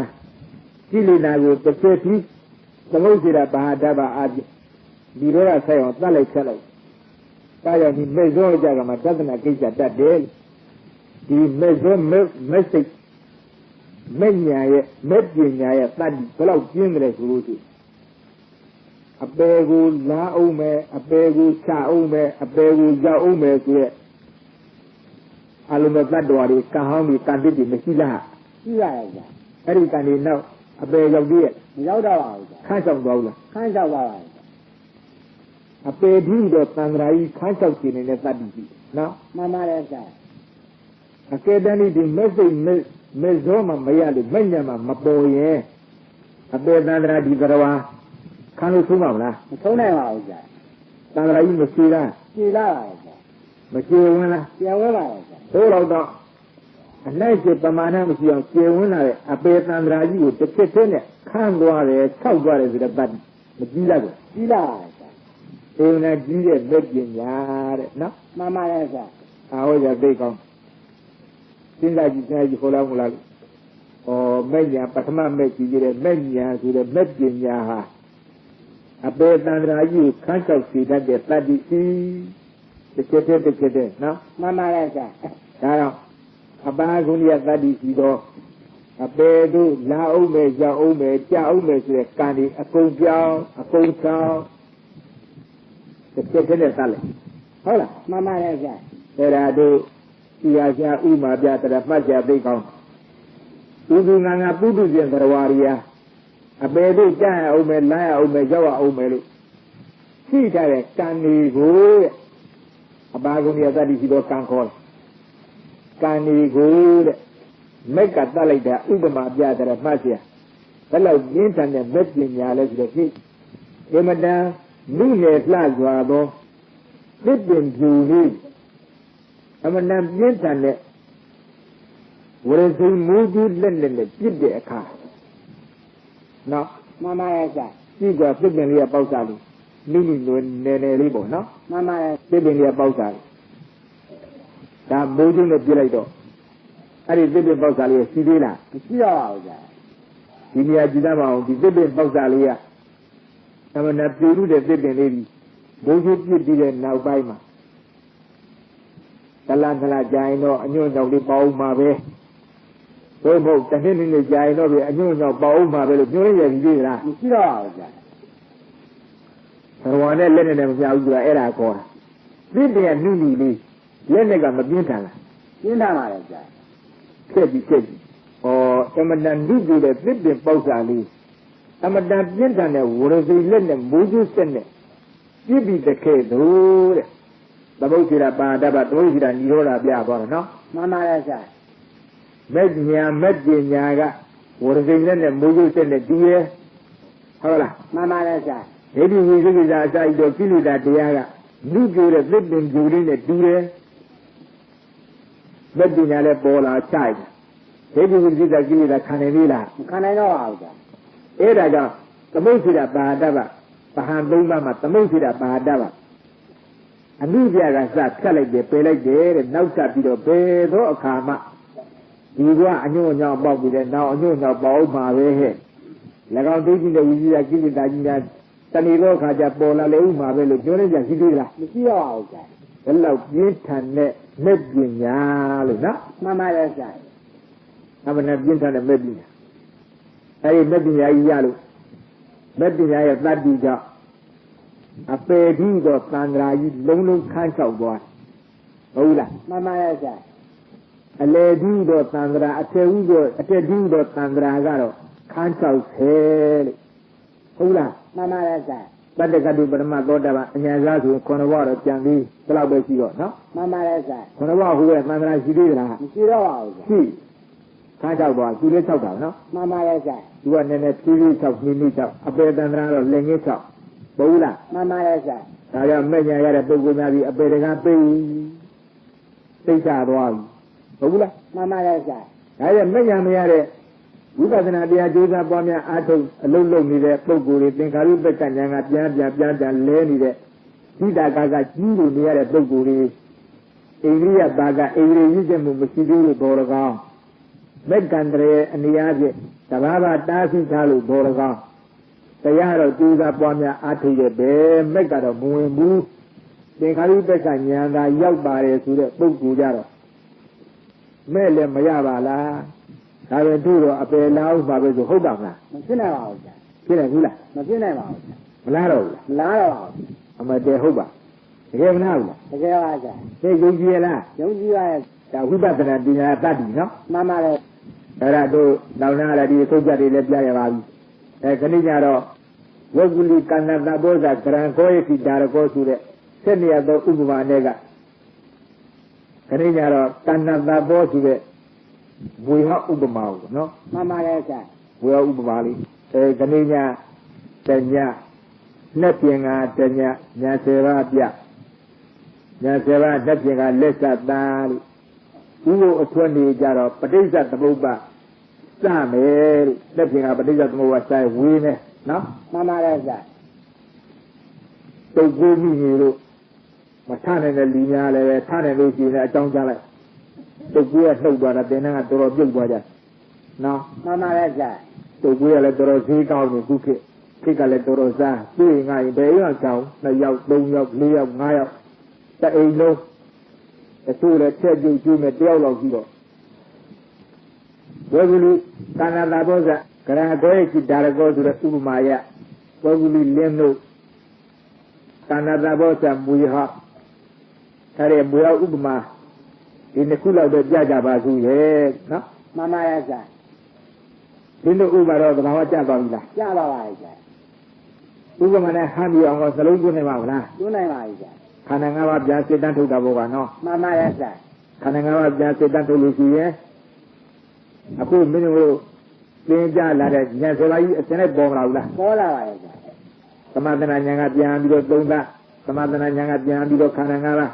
ကိလေသာကိုတစ်ချက်ပြီးသမုတ်စေတာဘာဓာတ်ပါအပြည့်ဒီတော့ဆက်အောင်တတ်လိုက်ချက်လိုက်ဒါရောက်ဒီမေဇောကြာကမှသဒ္ဒနာကိစ္စတတ်တယ်ဒီမေဇောမစိတ်မညာရဲ့မပညာရဲ့တတ်ဒီဘယ်လောက်ကျင်းတယ်ဆိုလို့ရှိအပေကိုလာအောင်မယ်အပေကိုချအောင်မယ်အပေကိုရောက်အောင်မယ်ဆိုရက်အလုံးမဲ့တတ်တော်တွေကံဟောင်းတွေကံတစ်တွေမရှိလား ရှိရရဲ့ဗျာ အဲ့ဒီကံတွေနောက်အပေရောက်သေးရဲ့ မရောက်တော့ပါဘူးဗျာ ခန်းဆောင်သွားဘူးလား ခန်းလျှောက်ပါပါဗျာ အပေပြီးတော့သံဃာကြီးခန်းဆောင်ခြင်းနဲ့တတ်တည်ပြီနော် မမလည်းဆိုင် အကယ်တမ်းဒီမက်စိတ်မက်ဇောမှမရလို့မညံမှမပေါ်ရင်အပေသံဃာဒီကရဝါ看路出嘛啦，从来嘛，是。当然有没去啦，去了，没结婚啦，结婚了，多老早，那些爸妈那么需要结婚了的，阿伯当然有这些天呢，看过的、抄过的这个办，没记那个，去了，有那记的没记呀的，喏，妈妈来是。啊，我就这讲，现在后来我来，哦，每年把他们没记的，每年就是没记呀哈。阿伯当然有看到其他的大地区，这些，喏。妈妈来是。ဒါတော့အပန်းကုဏီယသတ္တိရှိတော့အပေတို့လာအောင်မယ်ကြောက်အောင်မယ်ကြောက်အောင်မယ်ဆိုတဲ့ကံဒီအကုန်ပြောင်းအကုန်ဆောင်တစ်ချက်နဲ့သတ်လိုက်ဟုတ်လား 妈妈来是。အဲ့ဒါတို့ဒီဟာရှာဥမာပြတရမှတ်ကြသိကောင်းဥဒုငါငါပုထုဇဉ်သရဝရိယအပေတို့ကြားရအောင်မယ်လာရအောင်မယ်ရောက်ရအောင်မယ်လို့ရှိထားတဲ့ကံတွေကိုတဲ့အပန်းကုဏီယသတ္တိရှိတော့ကံခေါ်ကံတွေကိုတဲ့မက်ကတတ်လိုက်တာဥပမာပြတယ်မှတ်เสียဘယ်လောက်ရင်းထန်တဲ့မက်ပညာလဲဆိုတော့ဒီအမတန်လူငယ်လှစွာသောသစ်ပင်ဖြူလေးအမတန်ပြင်းထန်တဲ့ဝရစိမူကြီးလက်နဲ့ပြစ်တဲ့အခါနော် 妈妈来是。ကြည့်ကြသစ်ပင်လေးကပေါက်စားလို့နုနုနယ်နယ်လေးပေါ့နော် 妈妈来。သစ်ပင်လေးကပေါက်စားလို့ဒါမိုးကျုံနဲ့ပြစ်လိုက်တော့အဲ့ဒီသစ်ပင်ပေါက်စားလေးရှိသေးလား မရှိတော့ပါဘူးကြာ ဒီနေရာကြည့်တတ်ပါအောင်ဒီသစ်ပင်ပေါက်စားလေးကသမဏပြူရုတဲ့သစ်ပင်လေးကြီးမိုးကျုံပြစ်ပြီးတဲ့နောက်ပိုင်းမှာတလားကြာရင်တော့အညွန့်ကြောင့်လေးပေါအောင်မှာပဲဘို့ဘုတ်တစ်နှစ်နှစ်ကြာရင်တော့ပဲအညွန့်ကြောင့်ပေါအောင်မှာပဲလို့ပြောရည်ကြီးလား မရှိတော့ပါဘူးကြာ ဘဝနဲ့လက်နဲ့မပြဘူးဆိုတာအဲ့ဒါခေါ်တာသစ်ပင်ကနုနုလေးလက်နဲ့ကမပြင်းထန်လား ပြင်းထန်ပါလေကြာ ဖြစ်ပြီဩအမတန်ဒုက္ခတဲ့သစ်ပင်ပေါက်စားလေးအမတန်ပြင်းထန်တဲ့ဝရစီလက်နဲ့မိုးကျစက်နဲ့ပြည့်ပြီးတခဲတို့တဲ့သမုတ်စီရာပါဒဘသမုတ်စီရာនិရောဓပြသွားတယ်နော် 妈妈来是。မဲ့ညာမဲ့ပညာကဝရစိလက်နဲ့မိုးကျစက်နဲ့တူရဲ့ဟုတ်လား 妈妈来是。ဒိဋ္ဌိဝိသုကိစ္စအစာဤတော့ကိလေသာတရားကလူကျိုးတဲ့သစ်ပင်ကျိုးလေးနဲ့တူတယ်မဲ့ပညာလည်းပေါ်လာချိုက်ဒိဋ္ဌိဝိသုကိစ္စကိလေသာခံနေပြီလား မခံနိုင်တော့ပါဘူးကြာ အဲ့ဒါကြောင့်သမုတ်စီရာပါဒဘဗဟန်သုံးပါးမှာသမုတ်စီရာပါဒဘအနုပြကစဖြတ်လိုက်တယ်ပယ်လိုက်တယ်တဲ့နောက်ဆက်ပြီးတော့ဘယ်သောအခါမှဒီကအညွန့်ညောင်းပေါက်ပြီးတဲ့နောက်အညွန့်ညောင်းပေါက်မှာပဲဟဲ့၎င်းဒိဋ္ဌိနဲ့ဝိသုယကိလေသာကြီးများတဏှိသောအခါကျပေါ်လာလေဥမှာပဲလို့ပြောနေကြရှိသေးလား မရှိတော့ပါဘူးကြာ ဘယ်လောက်ပြင်းထန်တဲ့မဲ့ပညာလို့နော် 妈妈来是。အမှန်နဲ့ပြင်းထန်တဲ့မဲ့ပညာအဲဒီမဲ့ပညာကြီးရလို့မဲ့ပညာရဲ့သတ္တိကြောင့်အပေပြီးတော့သံဃာကြီးလုံးလုံးခန်းချောက်သွားဟုတ်လား 妈妈来是。အလေပြီးတော့သံဃာအထက်ပြီးတော့သံဃာကတော့ခန်းချောက်ဆဲလို့ဟုတ်လား 妈妈来是。တတ္တကတိပရမသောတာပန်အညာစားဆိုခုနဘဝတော့ပြန်ပြီးဘယ်လောက်ပဲရှိတော့နော် 妈妈来是。 ခုနဘဝဟိုရဲ့သံဃာရှိသေးလား မရှိတော့ပါဘူးကြာ ရှိခန်းချောက်သွားသူလေးချောက်တာနော် 妈妈来是。 သူကနည်းနည်းဖြည်းဖြည်းချောက်နှင်းနှင်းချောက်အပေတန္တရာတော့လက်ငင်းချောက်မဟုတ်လား 妈妈来是。 ဒါကြောင့်မဲ့ညာရတဲ့ပုဂ္ဂိုလ်များပြီးအပေတကပိတ်သိချသွားပြီဟုတ်လား 妈妈来是。 ဒါကြောင့်မဲ့ညာမရတဲ့ဝိပဿနာတရားကြိုးစားပွားများအားထုတ်အလုံးလုံးနေတဲ့ပုဂ္ဂိုလ်တွေသင်္ခါရုပ္ပကဉာဏ်ကပြန်လဲနေတဲ့သီတာကာကကြီးလို့နေရတဲ့ပုဂ္ဂိုလ်တွေအိန္ဒိယဘာကအိန္ဒိယရည်ချက်မှုမရှိသေးလို့ဘောရကောင်းမက်ကန္တရေအနေအားဖြင့်တဘာဝတားဆီးထားလို့ဘောရကောင်းတရားတော့ကြိုးစားပွားများအားထုတ်ရဲ့ပဲမက်ကတော့မဝင်ဘူးသင်္ခါရုပ္ပကဉာဏ်သာရောက်ပါတယ်ဆိုတဲ့ပုဂ္ဂိုလ်ကြတော့မဲ့လည်းမရပါလားဒါပဲသူ့တော့အပယ်လာဥပါပဲဆိုဟုတ်ပါမလား မဖြစ်နိုင်ပါဘူးကြာ ဖြစ်တယ်ဘူးလား မဖြစ်နိုင်ပါဘူးကြာ မလားတော့ဘူးလား မလားတော့ပါဘူး အမတည်းဟုတ်ပါတကယ်မလားဘူးလား တကယ်ပါကြာ သိယုံကြည်ရလား ယုံကြည်ပါရဲ့ ဒါဝိပဿနာပညာတတ်ပြီနော် 妈妈来。 အဲ့ဒါတို့နောင်နာလည်းဒီသုတ်ကြတွေလည်းပြရပါပြီခဏကြတော့ဝဂ္ဂလိကန္နတဘောဇာကရံကောယတိဒါရကောဆိုတဲ့ဆက်နေရသောဥပမာနဲ့ကခဏကြတော့ကန္နတဘောဆိုတဲ့ဘွေဟဥပမာကိုနော် 妈妈来是。 ဘွေဟဥပမာလေးခဏညတည Nepinga tanya nyasera pia nyasera nepinga lesa tali uwo atwani jaro padisa tabuba same nepinga padisa tabuba sai wine no mama rasa to gumi ni lo ma thane ne li nya le be thane lo shi ne a chong ja lai to gu ya hlou twa da tin na ga toro pyut twa ja no mama rasa to gu ya le toro zi kaung ni ku khit khit ka le toro sa pi nga yi be ya chong 2 ယောက် 3 ယောက် 4 ယောက် 5 ယောက်ta ai lo ta tu le chet ju ju me 1 ယောက်လောက်ရှိတော့ဝေဂုလိကာဏတာဘောဇကရဟကိုจิตဒါရကောဆိုတဲ့ဥပမာယဝေဂုလိလင်းတို့ကာဏတာဘောဇမူယဟအဲ့ဒီမူယဥပမာဒီနှစ်ခုလောက်တော့ကြပါစုရဲ့နော် mama rasa ဒီလိုဥပမာတော့သဘာဝကြပါပြီလား ကြပါပါရဲ့ ဥပမာနဲ့ဟမ်းပြီးအောင်စလုံးသွင်းနေပါမလား တွန်းနိုင်ပါရဲ့ ခန္ဓာ 5 ပါးပြန်စေတန်းထုတ်တာဘောကနော် mama rasa ခန္ဓာ 5 ပါးပြန်စေတန်းထုတ်လို့ရှိရင်အခုမင်းတို့သင်ကြလာတဲ့ဉာဏ်စေပါကြီးအစနဲ့ပေါ်မလာဘူးလား ပေါ်လာပါရဲ့ သမထနာဉာဏ်ကပြန်ပြီးတော့သုံးသပ်သမထနာဉာဏ်ကပြန်ပြီးတော့ခန္ဓာ 5 ပါး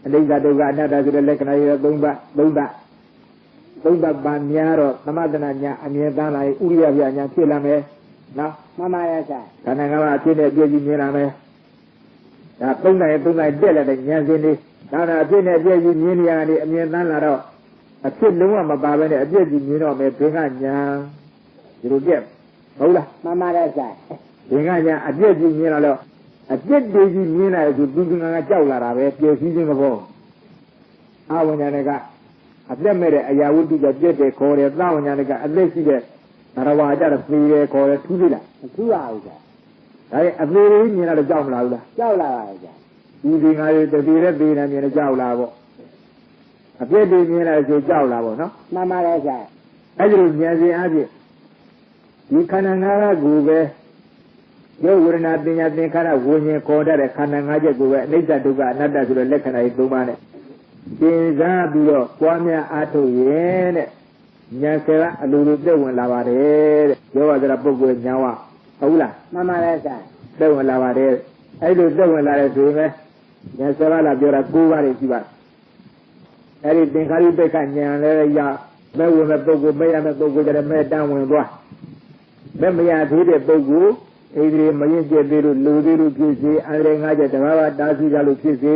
အနိစ္စဒုက္ခအနတ္တဆိုတဲ့လက္ခဏာတွေသုံးသပ်ပါများတော့သမထနာဉာဏ်အမြင်တန်းလာရင်ဥရိယပြဉာဏ်ဖြစ်လာမယ်နော် mama rasa ခန္ဓာ 5 ပါးအဖြစ်နဲ့အပြည့်ကြီးမြင်လာမယ်ဒါသုံးနိုင်တက်လာတဲ့ဉာဏ်စဉ်တွေဒါတော့အဖြစ်နဲ့အပြည့်ကြီးမြင်နေရတယ်အမြင်တန်းလာတော့အဖြစ်လုံးဝမပါဘဲနဲ့အပြည့်ကြီးမြင်တော့မယ်ဘင်္ဂညာဒီလိုပြက်ဟုတ်လား mama rasa ဘင်္ဂညာအပြည့်ကြီးမြင်လာတော့အပြည့်တည်းကြီးမြင်လာတယ်ဆိုသူကကြောက်လာတာပဲပြည့်စည်ခြင်းသဘောအဝိညာဏကအပြည့်မဲ့တဲ့အရာဝတ္ထုကပြည့်တယ်ခေါ်တယ်သဝိညာဏကအသက်ရှိတဲ့ဘရဝါကြတော့ပြေးတယ်ခေါ်တယ်ထူးလိလား မထူးပါဘူးကြာ ဒါရဲ့အသေးလေးမြင်လာတော့ကြောက်မလားဘူးလား ကြောက်လာပါရဲ့ကြာ ဒီဒီငါတွေတည်တဲ့သေးတယ်မြင်တော့ကြောက်လာပေါ့အပြည့်တည်းမြင်လာဆိုကြောက်လာပေါ့နော် mama rasa အဲ့ဒီလိုဉာဏ်စဉ်အဖြစ်ဒီခန္ဓာ 5 ပါးကိုပဲရုပ်ဝေဒနာပညာသင်္ခါရဝိညာဉ်ခေါ်တတ်တဲ့ခန္ဓာ 5 ချက်ကိုပဲအနိစ္စဒုက္ခအနတ္တဆိုတဲ့လက္ခဏာတွေ 3 ပါးနဲ့သင်စားပြီးတော့ပွားများအားထုတ်ရင်တဲ့ဉာဏ်စေကအလိုလိုသက်ဝင်လာပါတယ်တဲ့ယောဂသရပုဂ္ဂိုလ်ဉာဏ်ဝဟုတ်လား mama rasa သက်ဝင်လာပါတယ်အဲ့လိုသက်ဝင်လာတဲ့ဆိုရင်ဉာဏ်စေကလာပြောတာ9 ပါးတွေရှိပါအဲ့ဒီသင်္ခါရိပ္ပကဉာဏ်လည်းရမဲ့ဝင်မဲ့ပုဂ္ဂိုလ်မဲ့ရမဲ့ပုဂ္ဂိုလ်ကြတဲ့မဲ့တန်းဝင်သွားမဲ့မရသေးတဲ့ပုဂ္ဂိုလ်ဣန္ဒြေမရင်ကျက်သေးလို့လူသေးလို့ဖြစ်စေအန္တရာယ် 5 ချက်တဘာဝတားဆီးကြလို့ဖြစ်စေ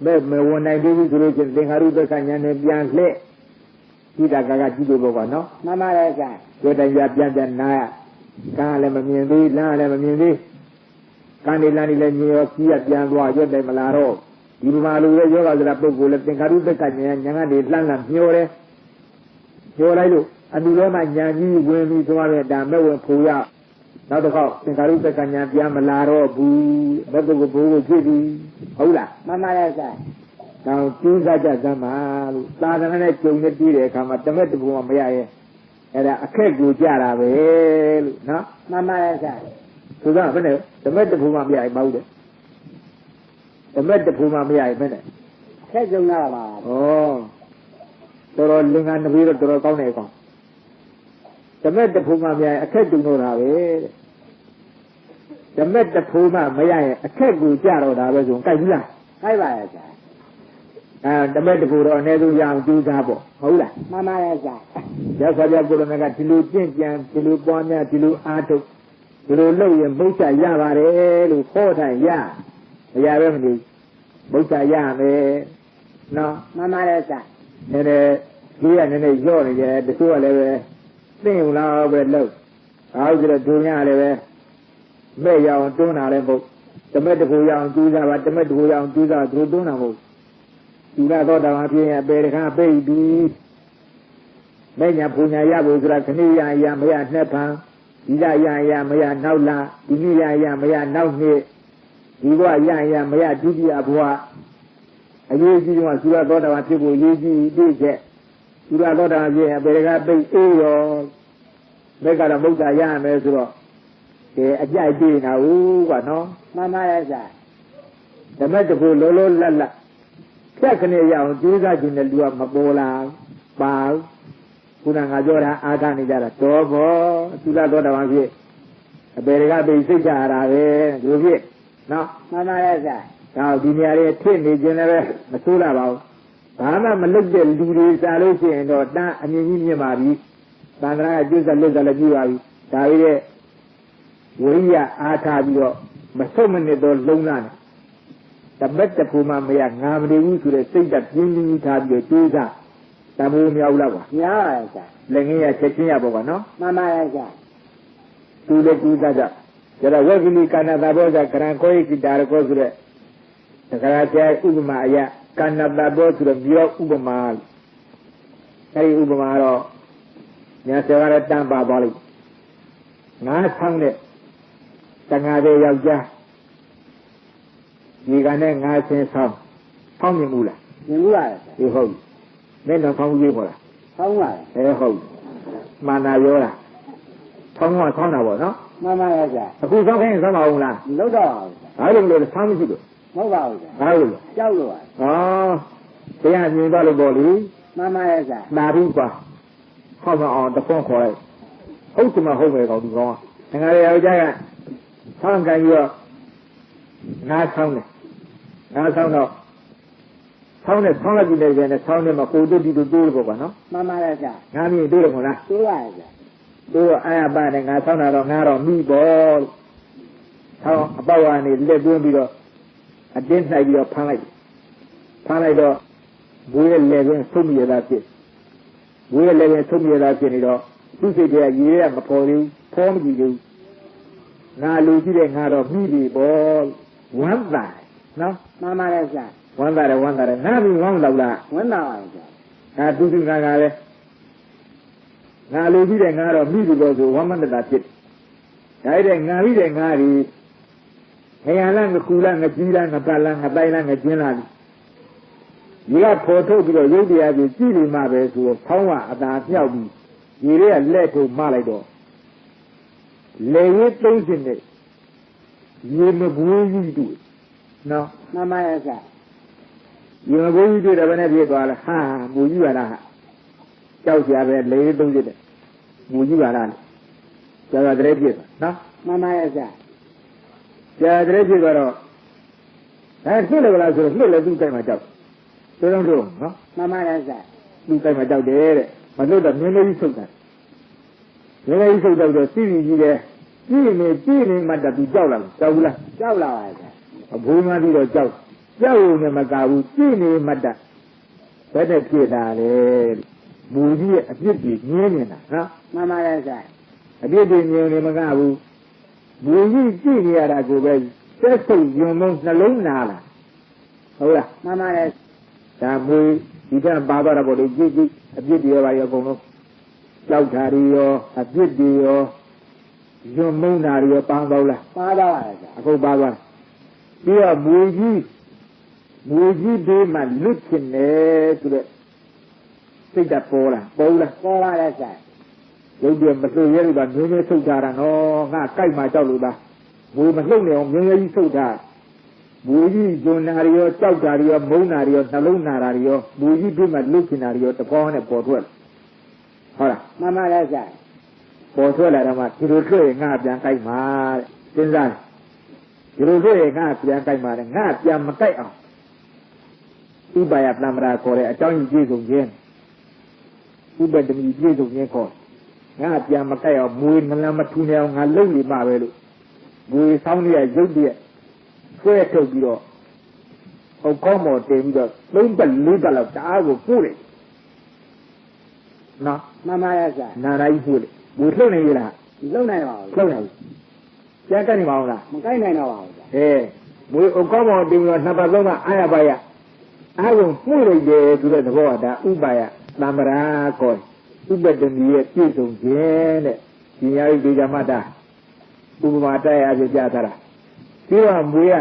မဲ့မဝင်နိုင်သေးဘူးဆိုလို့ချင်းသင်္ခါရိပ္ပကဉာဏ်နဲ့ပြန်လှည့်ကြည့်တာကကြည့်လို့ပေါ့ကွာနော် mama rasa ကျွတ်တရားပြန်နာရကားလည်းမမြင်သေးလမ်းလည်းမမြင်သေးကံဒီလမ်းဒီလည်းမြင်ရောကြီးရပြန်သွားရွတ်တယ်မလားတော့ဒီမှာလူရဲ့ယောဂစရာပုဂ္ဂိုလ်လည်းသင်္ခါရုပ္ပကဉာဏ်ကနေလှမ်းမျောတယ်မျောလိုက်လို့အတူလည်းမှဉာဏ်ကြီးဝင်ပြီးသွားတဲ့ဒါမဲ့ဝင်ဖူရနောက်တစ်ခေါက်သင်္ခါရုပ္ပကဉာဏ်ပြန်မလာတော့ဘူးဘယ်ပုဂ္ဂိုလ်ဘိုးကိုဖြစ်ပြီဟုတ်လား mama rasa တောင်ကျင်းစားကြသမ်းပါလို့သာသနာနဲ့ကြုံနေပြီးတဲ့အခါမှာတမက်တပူမှမရရဲ့အဲ့ဒါအခက်ကိုကြတာပဲလို့နော် mama rasa သူကဘယ်နဲ့တမက်တပူမှမရရင်မဟုတ်တယ်တမက်တပူမှမရရင်ဘယ်နဲ့ ခက်ကြုံလာပါ ဩတော်တော်လင်္ကာနဘေးတော့တော်တော်ကောင်းတယ်ကောင်တမက်တပူမှမရရင်အခက်ကြုံတော့တာပဲတမက်တပူမှမရရင်အခက်ကိုကြတော့တာပဲဆိုရင်ကြိုက်ဘူးလား ခိုက်ပါရဲ့ကြာ တမက်တပူတော့အနည်းဆုံးရအောင်ကြိုးစားပေါ့ဟုတ်လား mama rasa ရသော်ပြကိုယ်တော်ကဒီလိုကျင့်ကြံဒီလိုပွားများဒီလိုအားထုတ်ဒီလိုလုပ်ရင်ဘုရားရပါတယ်လို့ခေါ်ထိုင်ရမရပဲမလို့ဘုရားရမယ်နော် mama rasa နည်းနည်းကြီးရနည်းနည်းရော့နေတယ်တချို့ကလည်းပဲသိုံလားပဲလို့အားကြတဲ့ဒုညလည်းပဲမဲ့ရအောင်တွန်းတာလည်းမဟုတ်တမက်တကူရအောင်ကျူးစားပါတမက်တကူရအောင်ကျူးစားသူတွန်းတာမဟုတ်ဒီကတော့တောင်အပြင်းအပေတခါပိတ်ပြီးမဲ့ညာပူညာရဖို့ဆိုတာခဏရမရနှစ်ဖန်ဒီကရမရနောက်လာဒီနေ့ရမရနောက်နှစ်ဒီဘဝရမရဒုတိယဘဝအရေးကြီးကသုရသောတာပန်ဖြစ်ဖို့အရေးကြီးပြည့်ချက်သုရသောတာပန်ဖြစ်အပေတခါပိတ်အေးရောမဲ့ကတော့ဘုရားရမယ်ဆိုတော့အကြိုက်ပြေးနေတာဟုတ်ကနော် mama rasa ဓမ္မတကူလောလောလတ်လတ်ဖြတ်ခနဲ့ရအောင်ကြိုးစားခြင်းနဲ့လူကမပေါ်လာပါခုနကပြောတာအာဃနေကြတာတော်ဘောသုလသောတာပန်ဖြစ် အပေကပိစိတ်ကြရတာပဲဒီလိုဖြစ်နော်မှန်ပါရဲ့ဆရာဒါဒီနေရာလေးထစ်နေခြင်းလည်းမဆိုးလာပါဘူးဘာမှမလုပ်တဲ့လူတွေစားလို့ရှိရင်တော့တန်းအမြင်ကြီးမြင်ပါပြီသံဃာကကျွတ်ဆက်လွတ်ဆက်လည်းပြပါပြီဒါရဲ့ဝိရိယအားထားပြီးတော့မဆုံးမနစ်တော့လုံးလာတယ်တပတ်တခုမှမရငါမတည်ဘူးဆိုတဲ့စိတ်ဓာတ်ပြင်းပြင်းထားပြီးတော့တွေးစားတမိုးမြောက်လာပါများပါရဲ့ဆရာလက်ငင်းရချက်ချင်းရပေါ့ကွာနော်မှန်ပါရဲ့ဆရာသူလည်းကူးသားကြဒါတော့ဝက်ကိလီကာနာတာဘောဇာကရံကိုဣတိတာရကောဆိုတဲ့တခါကျဥပမာအယကာနာတာဘောဆိုတဲ့မြောဥပမာအဲဒီဥပမာတော့ညာဆရာကတန်းပါသွားလိမ့်ငါးဆောင်းတဲ့တငါတဲ့ယောက်ျားဒီကနေ့ငါးဆင်းဆောင်းမြင်ဘူးလားမြင်ဘူးလားဒီဟုတ်မင်းတော့ဆောင်းကြီးပေါ်လားဆောင်းပါဟုတ်မာနာပြောလားဆောင်းတာပေါ့နော်မှန်ပါရဲ့ဆရာအခုဆောင်းခိုင်းဆောင်းပါဦးလားမလုပ်တော့ဘူးဘာလို့ဆောင်းမရှိလို့မဟုတ်ပါဘူးဆရာဘာလို့ကြောက်လို့ပါတရားမြင်တော့လို့ပေါ့လေမှန်ပါရဲ့ဆရာနာဘူးကွာဟောမအောင်တခွန်းခေါ်လိုက်ဟုတ်တယ်မဟုတ်ပဲကောင်ဒီကောင်ကငါရယောက်ျားကဆောင်းကန်ပြီးတော့ငါဆောင်းတယ်ငါဆောင်းတော့ဆောင်းလိုက်ပြီးလည်းဆောင်းတယ်မှာကိုတို့ဒီတို့တိုးလို့ပေါ့နော်မှန်ပါရဲ့ဆရာငါမြင်တိုးတယ်မဟုတ်လားတိုးပါရဲ့ဆရာတို့အာရပါတယ်ငါဆောင်းတာတော့ငါတော့မိပေါ့ဆောင်းအပေါက်ကနေလက်သွင်းပြီးတော့အတင်းနှိုက်ပြီးတော့ဖမ်းလိုက်တော့ဘွေးရဲ့လက်ချင်းဆုံးမြရတာဖြစ်ဘွေးရဲ့လက်ချင်းဆုံးမြရတာဖြစ်နေတော့သူ့စိတ်ထဲကရေရမပေါ်သေးဘူးဖောမကြည့်ဘူးငါလူကြည့်တဲ့ငါတော့မိပြီပေါ့ဝမ်းသာနော်မှန်ပါရဲ့ဆရာဝမ်းသာတယ်ငါပြီဝမ်းလောက်လားဝမ်းသာပါဆရာသူငါလည်းငါလူကြည့်တဲ့ငါတော့မိပြီပေါ့ဆိုဝမ်းမတတာဖြစ်ဒါတဲ့ငါပြီးတဲ့ငါဒီငရလားငကူလားငကြီးလားငပတ်လားငတိုင်းလားငကျင်းလားဒီကပေါ်ထုတ်ပြီးတော့ရုပ်တရားကြီးကြည့်နေမှပဲဆိုတော့ဖောင်းကအသာမြောက်ပြီးဒီတွေကလက်ထုတ်မှလိုက်တော့လေရည်သုံးစင်နဲ့ရေမဘွေးကြီးတူနော်မှန်ပါရဲ့ဆရာရေမဘွေးကြီးတူတယ်ဘယ်နဲ့ပြေးသွားလဲဟာမူကြီးပါလားကြောက်ကြပဲလေရည်သုံးစင်နဲ့မူကြီးပါလားကျော်ရတဲ့ပြေးသွားနော်မှန်ပါရဲ့ဆရာကျော်တဲ့ပြေးသွားတော့နှိမ့်လို့လားဆိုတော့နှိမ့်လည်းသူ့တိုင်းမှာကြောက်တို့နော်မှန်ပါရဲ့ဆရာသူ့တိုင်းမှာကြောက်တယ်တဲ့မလို့တော့နည်းနည်းကြီးဆုတ်တယ်နည်းနည်းကြီးဆုတ်တော့စီးပြီးကြီးတယ်ကြည့်နေမှတည်းသူကြောက်လာတယ်ကြောက်ဘူးလားကြောက်လာပါရဲ့အဘိုးမပြီးတော့ကြောက်ရုံနဲ့မကဘူးကြည့်နေမှတည်းဘယ်နဲ့ဖြစ်တာလဲမူကြီးရဲ့အပြစ်ကြီးငင်းနေတာနော်မှန်ပါရဲ့ဆရာအပြစ်ကြီးငင်းနေမကဘူးမူကြီးကြည့်နေရတာကိုပဲသက်ဆုပ်ယွံလုံးနှလုံးနာလာဟုတ်လားမှန်ပါရဲ့ဒါမွေဒီကပါသွားတာပေါ့လေကြည့်အပြစ်တွေပါရောအကုန်လုံးကြောက်တာတွေရောအပြစ်တွေရောယွံမုန်းတာတွေရောပန်းသွားလားပါသွားပါရဲ့အခုပါသွားပြီးတော့မွေကြီးဒီမှာလွတ်ချင်တယ်ဆိုတော့စိတ်ဓာတ်ပေါ်လားပေါ်လာရဲ့ဆရာရုပ်တွေမလှုပ်ရဲလို့ကငြင်းငြင်းထုတ်ထားတာနော်ငါကြိုက်မှကြောက်လို့လားမွေမလှုပ်နေအောင်ငြင်းငြင်းကြီးထုတ်ထားမူကြီးဂျွန်နာရီရောကြောက်တာရီရောမုန်းတာရီရောနှလုံးနာတာရီရောမူကြီးပြမှလွတ်ချင်တာရီရောတပေါင်းနဲ့ပေါ်ထွက်ဟုတ်လားမှန်ပါရဲ့ဆရာပေါ်ထွက်လာတော့မှဒီလိုတွေ့ရင်ငါပြန်ကြိုက်မှာတဲ့စဉ်းစားဒီလိုတွေ့ရင်ငါပြန်ကြိုက်မှာတဲ့ငါပြန်မကြိုက်အောင်ဥပါယပလမရာခေါ်တဲ့အကြောင်းကြီးပြည့်စုံခြင်းဥပဒမီပြည့်စုံခြင်းခေါ်ငါပြန်မကြိုက်အောင်မွေမလန်မထူနေအောင်ငါလုပ်နေမှာပဲလို့မွေဆောင်းရရုပ်တည်းဆွဲထုတ်ပြီးတော့ဟောကောင်းမော်တင်ပြီးတော့3 ပတ်4 ပတ်လောက်တအားကိုပို့တယ်နော်မှန်ပါရဲ့ဆရာနာရာကြီးပို့တယ်ဘူလှုပ်နေရလားလှုပ်နိုင်ပါဘူးလှုပ်နိုင်ကြားကနေပါအောင်လားမကိုက်နိုင်တော့ပါဘူးဆရာမွေအကောင်းမော်တင်ပြီးတော့2 ပတ် 3 ပတ်အားရပါရအားလုံးမှုလိုက်တယ်ဆိုတဲ့သဘောကဒါဥပါယသံ္ဗရာခေါ်ဥပဒမီရဲ့ပြည့်စုံခြင်းတဲ့ဒီညာရိဒေဇမတာဥပမာတိုက်အားဖြင့်ကြားထားတာပြီးတော့မွေက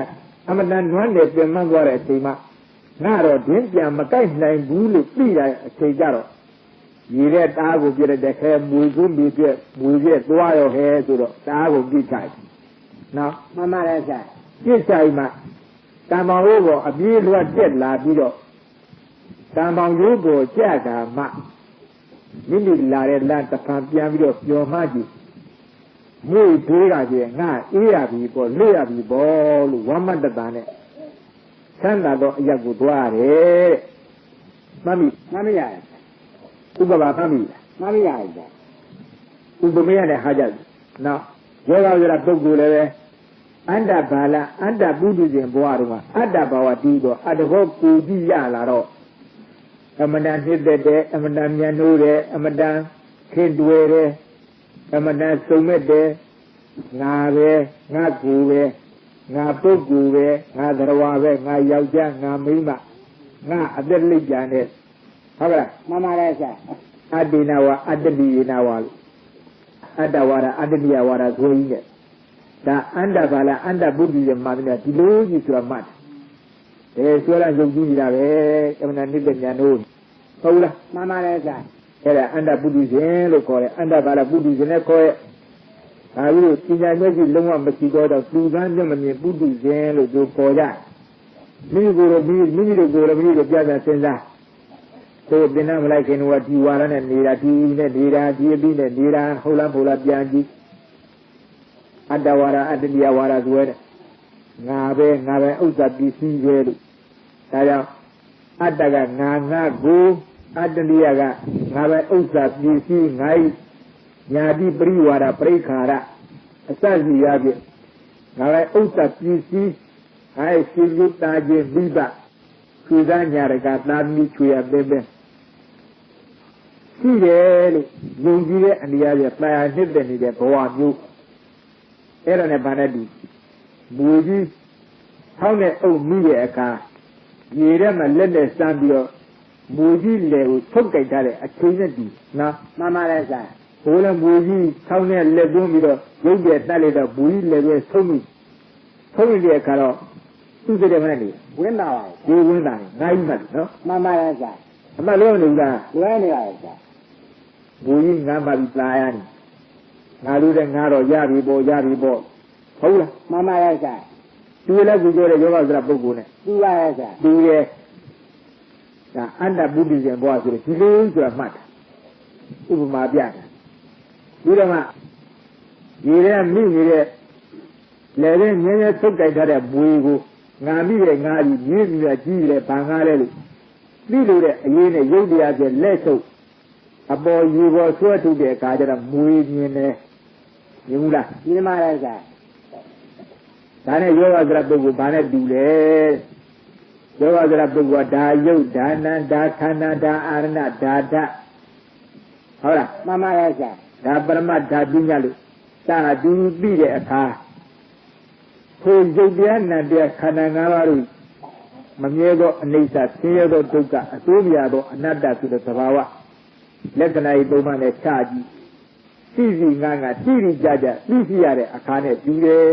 အမတန်နွမ်းတယ်ပြင်မှန်းသွားတဲ့အချိန်မှာငါတော့ဒင်းပြန်မကိုက်နိုင်ဘူးလို့သိရတဲ့အချိန်ကြတော့ရေတဲ့တားကိုပြတဲ့ခဲမွေကုန်းပြီးပြမွေပြသွားရောခဲဆိုတော့တားကိုပြစ်ချိုက်နော်မှန်ပါတယ်ဆရာပြစ်ချိုက်မှတံပေါင်ရိုးပေါ်အပြေးလွတ်တက်လာပြီးတော့တံပေါင်ရိုးပေါ်ကြတာမှမိမိလာတဲ့လမ်းတစ်ဖန်ပြန်ပြီးတော့ပျော်မှကြည့်木推下去，俺一下皮包，两下皮包，我们的单呢，看到都一股多的，妈咪呀，不过吧，妈咪呀，不过没人来哈家，那我告诉他不过来呗，俺这巴拉，俺这不就人不玩嘛，俺这把我提到，俺这个估计呀啦喽，俺们那现在的，俺们那面努的，俺们那看多的。အမတန်စုံမဲ့တယ်ငါပဲငါကူပဲငါပုဂ္ဂိုလ်ပဲငါသရဝါပဲငါယောက်ျားငါမိန်းမငါအသက်လိပ်ကြံတဲ့ဟုတ်ကဲ့မှန်ပါတယ်ဆရာအတ္တိနာဝအတ္တိနာဝအတ္တဝါဒအတ္တိယဝါဒဆိုရင်းနဲ့ဒါအန္တဘာလာအန္တဗုဒ္ဓရဲ့မှာတဲ့ဒီလိုကြီးဆိုတာမှတ်တယ်ဆိုလာယုံကြည်နေတာပဲအမှန်တန်နိဗ္ဗာန်တို့ဟုတ်လားမှန်ပါတယ်ဆရာအဲ့ဒါအန္တပုဒ္ဓဇင်လို့ခေါ်တယ်အန္တဘာလာပုဒ္ဓဇင်နဲ့ခေါ်ရဲ့ဒါပြီးပညာမျက်စိလုံးဝမရှိတော့သူကမ်းမျက်မမြင်ပုဒ္ဓဇင်လို့သူခေါ်ကြမိကိုယ်တော့မိတို့ကိုယ်တော့မိတို့ပြဿနာစဉ်းစားသို့ပင်နာမလိုက်ခင်တော့ဒီဝါရနဲ့နေတာဒီနဲ့နေတာဒီအပြီးနဲ့နေတာဟုတ်လားဖို့လားပြန်ကြည့်အတ္တဝါဒအတ္တိယဝါဒဆိုရဲငါပဲဥစ္စာပစ္စည်းပဲလို့ဒါကြောင့်အတ္တကငါကိုအတ္တလိယကငါပဲဥစ္စာပစ္စည်းငါ့ညာတိပရိဝါဒပရိခါရအစရှိရဖြင့်ငါပဲဥစ္စာပစ္စည်းငါ့ရှင်လူတာခြင်းမိဘခြေသားညာရကသာမီချွေရပဲရှိတယ်လို့ယုံကြည်တဲ့အနေအထားပြာနှစ်သက်နေတဲ့ဘဝမျိုးအဲ့ဒါနဲ့ဗာနဲ့တူမူကြီးထောင်းနဲ့အုပ်မိတဲ့အခါရေထဲမှာလက်နဲ့စမ်းပြီးတော့မူကြီးလေကိုထုတ်ကြိုက်ထားတဲ့အချိန်နဲ့တူနော်မှန်ပါတယ်ဆရာဘိုးလည်းမူကြီးထောင်းနဲ့လက်သွင်းပြီးတော့ရုပ်ပြတက်လိုက်တော့မူကြီးလည်းပဲဆုံးတဲ့အခါတော့သူ့စိတ်ထဲမှာနေဝင်လာပါဘူးဝင်လာတယ်ငါးကြီးမှနော်မှန်ပါတယ်ဆရာအမှန်လို့နေလားလွဲနေပါရဲ့ဆရာမူကြီးငါမှပြီးလာရတယ်ငါတို့တဲ့ငါတော့ရပြီပေါ့ဟုတ်လားမှန်ပါတယ်ဆရာသူလည်းကူပြောတဲ့ယောဂဆိုတာပုဂ္ဂိုလ်နဲ့သူပါရဲ့ဆရာသူရဲ့ဒါအန္တပုဒ္ဓဇင်ဘဝဆိုတော့ဒီလိုဆိုတာမှတ်တာဥပမာပြတာပြီးတော့မှဒီထဲမိနေတဲ့လည်းတဲ့ငြင်းရဲထုတ်ကြိုက်ထားတဲ့ဘွေကိုငါမိတဲ့ငါကြီးမြင်းပြီးကြီးတယ်ဗန်ကားတယ်လို့ပြီးလို့တဲ့အရေးနဲ့ရုပ်တရားကျလက်ထုတ်အပေါ်ယူပေါ်ဆွဲထုတ်တဲ့အခါကျတော့မွေမြင်တယ်မြင်ဘူးလားမြင်ပါတယ်ဆရာဒါနဲ့ယောဂသရပုဂ္ဂိုလ်ဘာနဲ့တူလဲယောဂသရပုဂ္ဂိုလ်ဒါယုတ်ဒါနံဒါခန္ဓာဒါအာရဏဒါဓဟုတ်လားမှန်ပါရဲ့ဆရာဒါပရမတ်ဒါပညာလို့သာတူပြီးတဲ့အခါထိုယုတ်တရားနံတရားခန္ဓာ၅ပါးတို့မမြဲသောအနိစ္စဆင်းရဲသောဒုက္ခအစိုးရသောအနတ္တဆိုတဲ့သဘာဝလက္ခဏာဤသုံးပါးနဲ့ခြားကြည့်စီငါတိတိကြကြသိရှိရတဲ့အခါနဲ့တူတယ်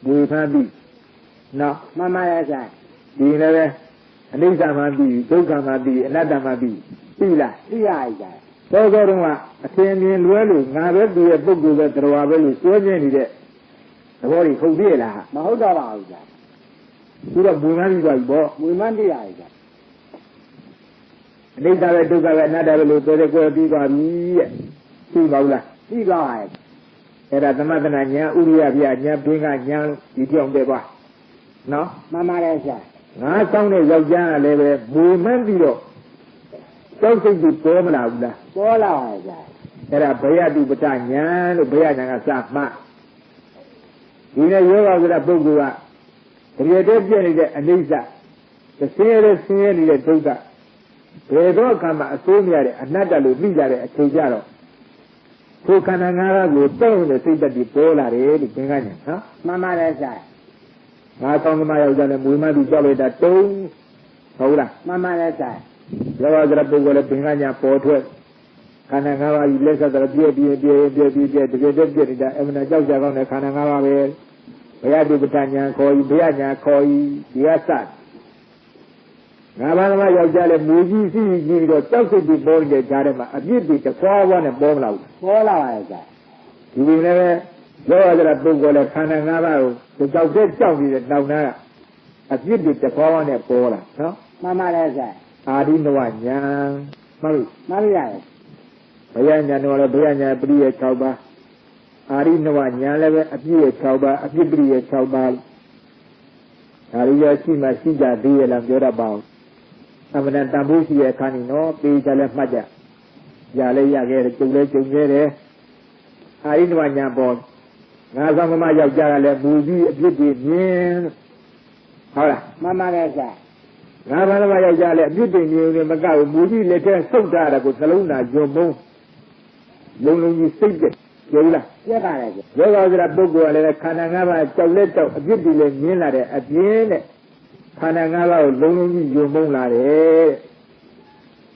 ဘုရားပြီးနော်မှန်ပါရဲ့ဆရာဒီလည်းပဲအနိစ္စမှပြီးဒုက္ခမှပြီးအနတ္တမှပြီးသိလားသိရပြီဆရာသောသောတုန်းကအထင်မြင်လွဲလို့ငါပဲသူရဲ့ပုဂ္ဂိုလ်ပဲတရားပဲလို့စွဲကျင်နေတဲ့သဘောကြီးဟုတ်သေးလားမဟုတ်တော့ပါဘူးဆရာသူတော့ဘုံမှန်းပြီးသွားပြီပေါ့ဘုံမှန်းသိရပြီဆရာအနိစ္စပဲဒုက္ခပဲအနတ္တပဲလို့ဆိုတဲ့ကိုယ်ပြီးသွားပြီတဲ့သိပါဘူးလားသိပါရဲ့အဲ့ဒါသမထနာညာဥရိယပြညာဘင်းကညာဒီကြောင့်တဲ့ပါနော်မှန်ပါတယ်ဆရာငါကောင်းတဲ့ယောက်ျားကလည်းပဲဘုံမှန်းပြီးတော့ကြောက်စိတ်ကြီးပေါ်မလာဘူးလားပေါ်လာပါဆရာအဲ့ဒါဘယတုပဋ္ဌညာလို့ဘယညာကစမှဒီနဲ့ယောဂဆိုတာပုဂ္ဂိုလ်ကတကယ်တည်းပြည့်နေတဲ့အနိစ္စဆင်းရဲနေတဲ့ဒုက္ခဘယ်တော့အခါမှအစိုးမရတဲ့အနတ္တလို့သိကြတဲ့အချိန်ကြတော့ကိုယ်ခန္ဓာ၅ပါးကိုတောင်းတဲ့စိတ်ဓာတ်ကြီးပေါ်လာတယ်လို့သင်္ကန်းညာနော်မှန်ပါတယ်ဆရာငါကောင်းသမားယောက်ျားနဲ့မွေးမသူကြောက်လိုက်တာတုံးဟုတ်လားမှန်ပါတယ်ဆရာယောဂသရပုဂ္ဂိုလ်လည်းသင်္ကန်းညာပေါ်ထွက်ခန္ဓာ၅ပါးကြီးလက်ဆက်တော့ပြည့်တကယ်တည်းပြည့်နေတာအမှန်ကြောက်ကြကောင်းတဲ့ခန္ဓာ၅ပါးပဲဘယတုပဋ္ဌညာခေါ်ဘယညာခေါ်ဒီကစငါးပါးသမားယောက်ျားလည်းမူကြီးစီးပြီးတော့ကြောက်စိတ်ပြီးပေါ်နေတဲ့ကြားထဲမှာအပြစ်တွေတစ်ခွားခွားနဲ့ပေါ်မလာဘူးပေါ်လာပါရဲ့ဆရာဒီလိုလည်းပဲယောဂသရပုဂ္ဂိုလ်လည်းခန္ဓာ၅ပါးကိုကြောက်နေတဲ့တောင်းတာကအပြစ်တွေတစ်ခွားခွားနဲ့ပေါ်လာနော်မှန်ပါတယ်ဆရာအာရိနဝညာမှန်ပြီမှန်ပြီရဲ့ဘယညာတော့လည်းဘယညာပရိယေ6ပါး Ari Nawanya level appear Chauba, appear Chauba. Ariya Shima Sija Deal and Jora Bow. Amadan Tambushi a canino, Pijala Maja. Yalea get to let you get it. Ari Nawanya born. Nazamaya Jala Muzi, beauty, yin. Hola, Mamma Gaza. Nazamaya Jala, beauty, yin, Macau, Muzi, letter, so that I could Saluna, Jumbo. Lonely State, Yola. Yoga Bogo and a Kanangava, Choleto, beauty, yin at the end. Kanangava, Lonely Jumbo,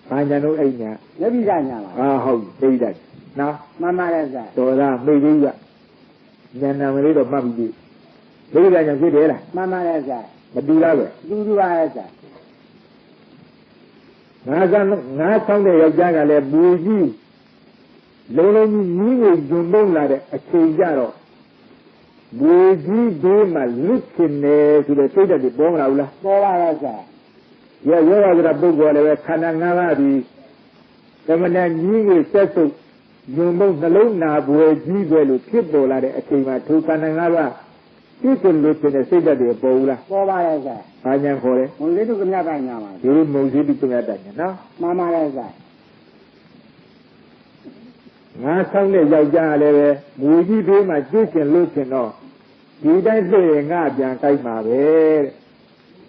Panjano Anya. Maybe Dana. Ah, how say that. Now, Mamma Gaza. so that maybe Yana Marie of Mammy. Maybe I can get it. Mamma Gaza. But do love it. Do you have that? Nazan de Yagale, Buji. Lonely Jumbo like a Chayaro. Buji Dima looking to the state of the Bongaula. Gaza. Yeah, you are the Bogo, Kanangari. The man you said to Jumbo Salona, Buji, Kibo like a Chima to Kanangara. People look in the state of the Bola. Gaza. I am for it. Only to Gana. You must be together now. Mamma Gaza. Nazan de Yagale, Buji be my dick and looking off. Did I say Nabian Kaima?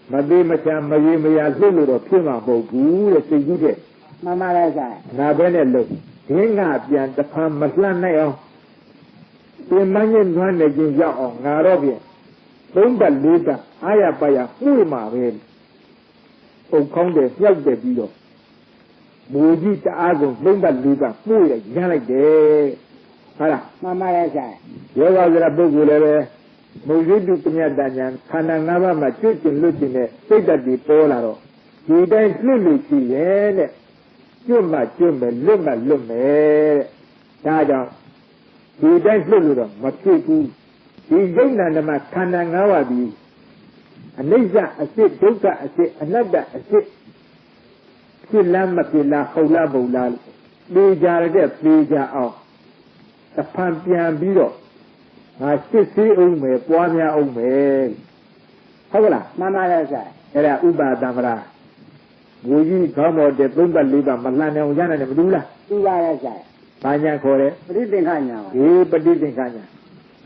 Mabe Macham Maria Zulu or Pima Bogu, as you did. Mamma Gaza. Nabenello, Hingabian, the Pam Maslan Nail. The Mayan one again Yaon, Narobian. Don't believe that I have by a full marine. O Conde, young the Dio. Buji the Agon, don't believe that full like day. Hala, Mamma Gaza. you are the Bogu. Mojidu Punyadanyan, Kanangava, my chicken looking at, say that the Polaro. He died slowly, see, eh? Jumba, Lume, Tada. He died slowly, Machiku. He young and my Kanangava. Another, a sit, Duka, a sit, another, a sit. Kilamapilla, Holabulal. Bija, Bija off. The Pampian Biro. I still see Ume, Pwamia Ume. Hola, Mamma Gaza. Era Uba Damra. Wuji come out the Bumba Liba, Malana, Yana, and Mula. Gaza. Panya Kore, Breathing Hanya. but didn't Kanya.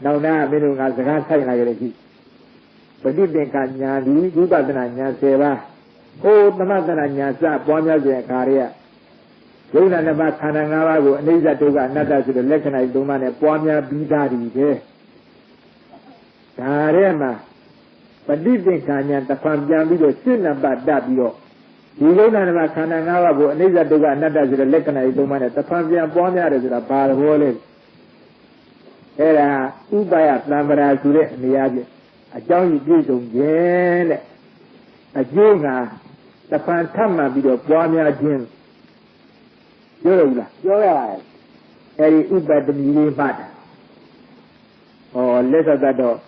Now, Middle as the Gansai Nagari. But didn't Kanya, Uba Nanya, Seva. Oh, the Mazananya, Pwamia, Karia. Yona Nama Kanangava, Neza Toga, Nada to the Lekanai Doman, and Pwamia Bidari. Tarema, but didn't Kanya, the Pambian video, sin about that bio. You don't know Kanangava, Neza Doga, Nada to the Lekanai Doman, the Pambian Pwamia is a bar wallet. Era Ubaya Lambara to the Niaji. A Johnny Gizum, Yen, a Junga, the Pantama video, Pwamia Jim. Yola, Eri Uba the Mili or letter that door.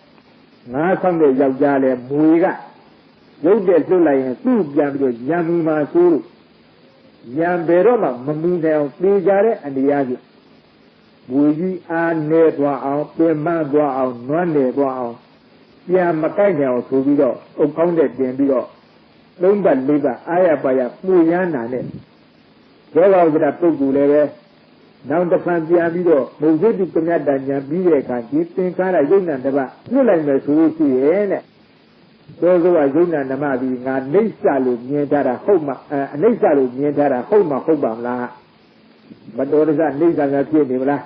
Nazan de Yagale, Muiga. Yoga Zula and Su Yambo, Yamima Suru. Yamberoma, Mamuna, Pijare, and the Yagi. Wuji and Nedwa out, Pemandwa out, None out. Yamakanya, Subido, O Conde Dembido. Don't believe Ayabaya, Muyana. Yoga with a Pugule. Now the Pantiamido, Mosaic Danya, Bia, Gifting Kara Yuna Nava, no like the Susi, those who are Yuna Namabi, and Nesalu, Nientara, Homa, Nesalu, Nientara, Homa, Hobam, but there is a Nesa Navla.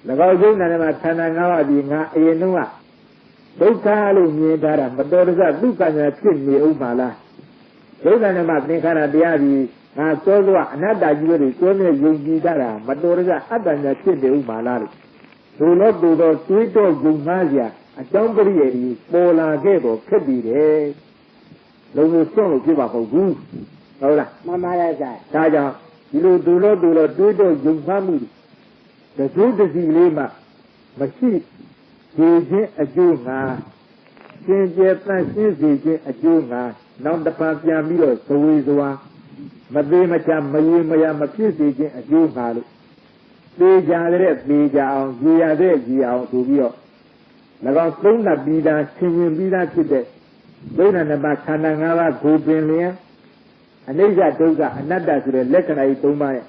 The Gazuna Nama Tananga, Enua, Dokalu, Nientara, but there is a Lucana Skin, Umala. Those are the Magnicana Diabi. So another jury, Yogi Dara, but there is other Chile Umalari. Do not do those sweet of Gumasia, a Jambri, Pola Gabo, Kabir, those who give up a goof. Hola, Mamma Gaza. Taja, you do not do those Jumami. The truth is in Lima, Machi, a Juna, change your plans, a Juna, now the Pantia Milo, so is the one. Mabe Macham, Maya Mapisi, a Jew Malu. သေးကြတဲ့သေးကြအောင်ကြည်ရတဲ့ကြည်အောင်ဆိုပြီးတော့၎င်းသုံးသပ်ပြီးသားဆင်ခြင်ပြီးသားဖြစ်တဲ့ဒုက္ခနှစ်ပါးခန္ဓာ၅ပါးကိုပင်လျင်အနိစ္စဒုက္ခအနတ္တဆိုတဲ့လက္ခဏာကြီး၃ပါးနဲ့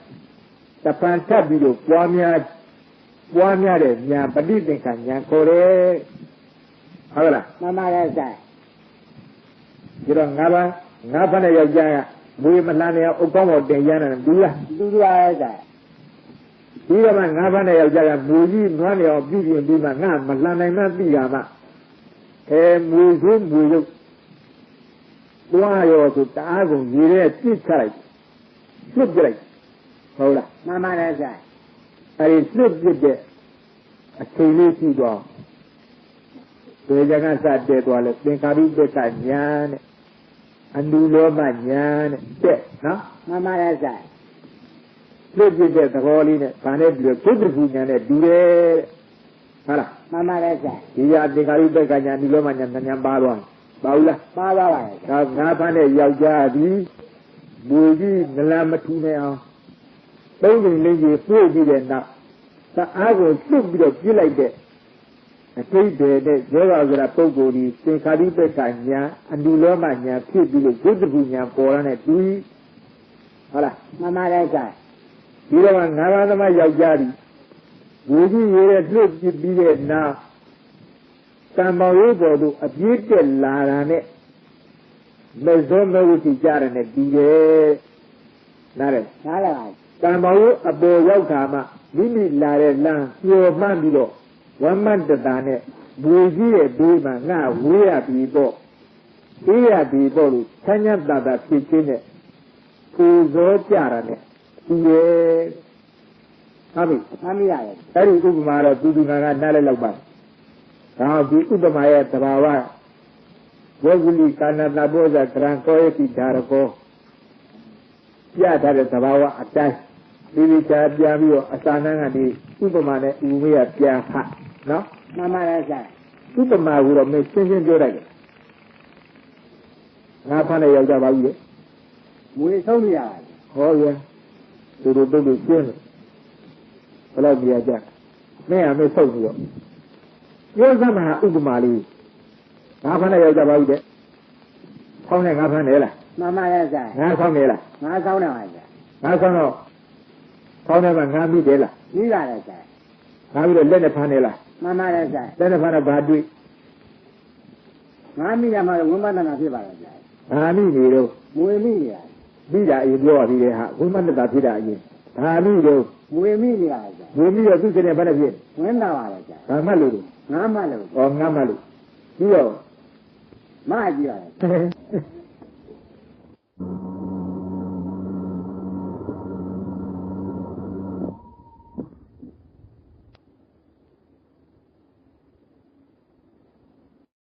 တပန်ထပ်ပြီးတော့ပွားများတဲ့ဉာဏ်ပဋိသင်္ခာဉာဏ်ခေါ်တယ်ဟုတ်လားမှန်ပါရဲ့ဆိုင်ဒီတော့ငါးပါးနဲ့ယောက်ျားကမွေးမလှမ်းနေအောင်အုတ်ကောင်းပေါ်တင်ရမ်းတယ်ဘူးလားတူပါရဲ့ဆိုင်ဒီကမှငါးပါးနဲ့ယောက်ျားကမွေးကြီးနွားနေအောင်ပြုပြင်ပြီးမှငါမလှမ်းနိုင်မှသိရမှမွေရုပ်တွားရောဆိုတအားကုန်ရေထဲပြစ်ချလိုက်လွတ်ပြလိုက်ဟုတ်လားမှန်ပါရဲ့ဆိုင်အဲဒီလွတ်ပြတဲ့အချိန်လေးရှိတော့ဒေကြကစတဲ့သွားလဲသင်္ခါရုပ္ပကညာနဲ့အနုလောမညာနဲ့တဲ့နော်မှန်ပါရဲ့ဆိုင်လွတ်ပြတဲ့သဘောလေးနဲ့ဗာနဲ့ပြီးတော့သုတ္တခုညာနဲ့တူတယ်ဟုတ်လားမှန်ပါရဲ့ဆိုင်ဒီရသင်္ခါရုပ္ပကညာအနုလောမညာညာပါသွားပါဘူးလားပါပါပါရဲ့ဒါငါးပါးနဲ့ယောက်ျားသည်ဘူကြီးနလမထူနေအောင်သုံးချိန်လေးကြီးပို့ပြီးတဲ့နောက်တအားကိုလွတ်ပြီးတော့ပြစ်လိုက်တဲ့အထိတ်တဲ့ယောဂဆိုတာပုဂ္ဂိုလ်ဒီသင်္ခါရုပ္ပကညာအနုလောမညာဖြစ်ပြီးလို့ဘုဒ္ဓဘုညာပေါ်ရတဲ့တူဟုတ်လားမှန်ပါရဲ့ဆိုင်ဒီတော့ငါးပါးသမားယောက်ျားဒီဘူကြီးရတဲ့လွတ်ပြစ်ပြီးတဲ့နောက်ကံပေါရေးပေါ်သို့အပြည့်တက်လာတာနဲ့မေဇောမဝုတိကြရတဲ့ဒီရဲ့နားတယ်နားလည်ပါကံပေါရေးအပေါ်ရောက်တာမှမိမိလာတဲ့လမ်းပျော်မှန်းပြီးတော့ဝမ္မတ္တတာနဲ့ဘူကြီးရဲ့ဘေးမှာငါဝေးရပြီပေါ့အေးရပြီပေါ့လို့ဆញ្ញတတာဖြစ်ခြင်းနဲ့ပူဇော်ကြတာနဲ့ဒီရဲ့ဟုတ်ပြီမှန်ပြီရဲ့အဲ့ဒီဥပမာတော့သူငါနားလဲလောက်ပါဒါဒီဥပမာရဲ့သဘာဝဝဂုလိကာဏတဘောဇကရံကောယတိဓာရကောပြထားတဲ့သဘာဝအတိုင်းဒီချာပြန်ပြီးတော့အစာနန်းကနေဥပမာနဲ့ဥမေးပြန်ဖတ်နော်မှန်ပါရဲ့ဆိုင်ဥပမာကိုတော့မင်းရှင်းရှင်းပြောလိုက်တယ်ငါဖတ်နဲ့ရောက်ကြပါပြီလေမွေဆုံးနေရတယ်ဟောရဲ့သူတို့ရှင်းတယ်ဘယ်လောက်ပြရကြမင်းအမေဆုတ်ပြီးတော့ပြောစမ်းမှာဥပမာလေးငါဖတ်နဲ့ရောက်ကြပါပြီတဲ့ဖောင်းနဲ့ငါဖတ်နဲ့လားမှန်ပါရဲ့ဆိုင်ငါဆောင်းနေလားငါဆောင်းနေပါရဲ့ငါဆောင်းတော့ဖောင်းနဲ့မှငါမိတယ်လားမိပါတယ်ဆိုင်ငါပြီးတော့လက်နဲ့ဖမ်းနေလားမှန်ပါရဲ့ဆိုင်လက်နဲ့ဖမ်းတော့ဘာတွေ့ငါမိရမှာဝိမန္တနာဖြစ်ပါရဲ့ဆိုင်ငါမိနေတော့မွေမိရမိတာအရင်ပြောရသေးတယ်ဟာဝိမန္တနာဖြစ်တာအရင်ဘာမိတော့မွေမိနေရတယ်ဆိုင်မွေမိတော့သူ့စနေဘာနဲ့ဖြစ်ဝင်တာပါရဲ့ဆိုင်ဘာမှတ်လို့ငါမှတ်လို့ဩငါမှတ်လို့ပြီးတော့မကြည့်ရတယ်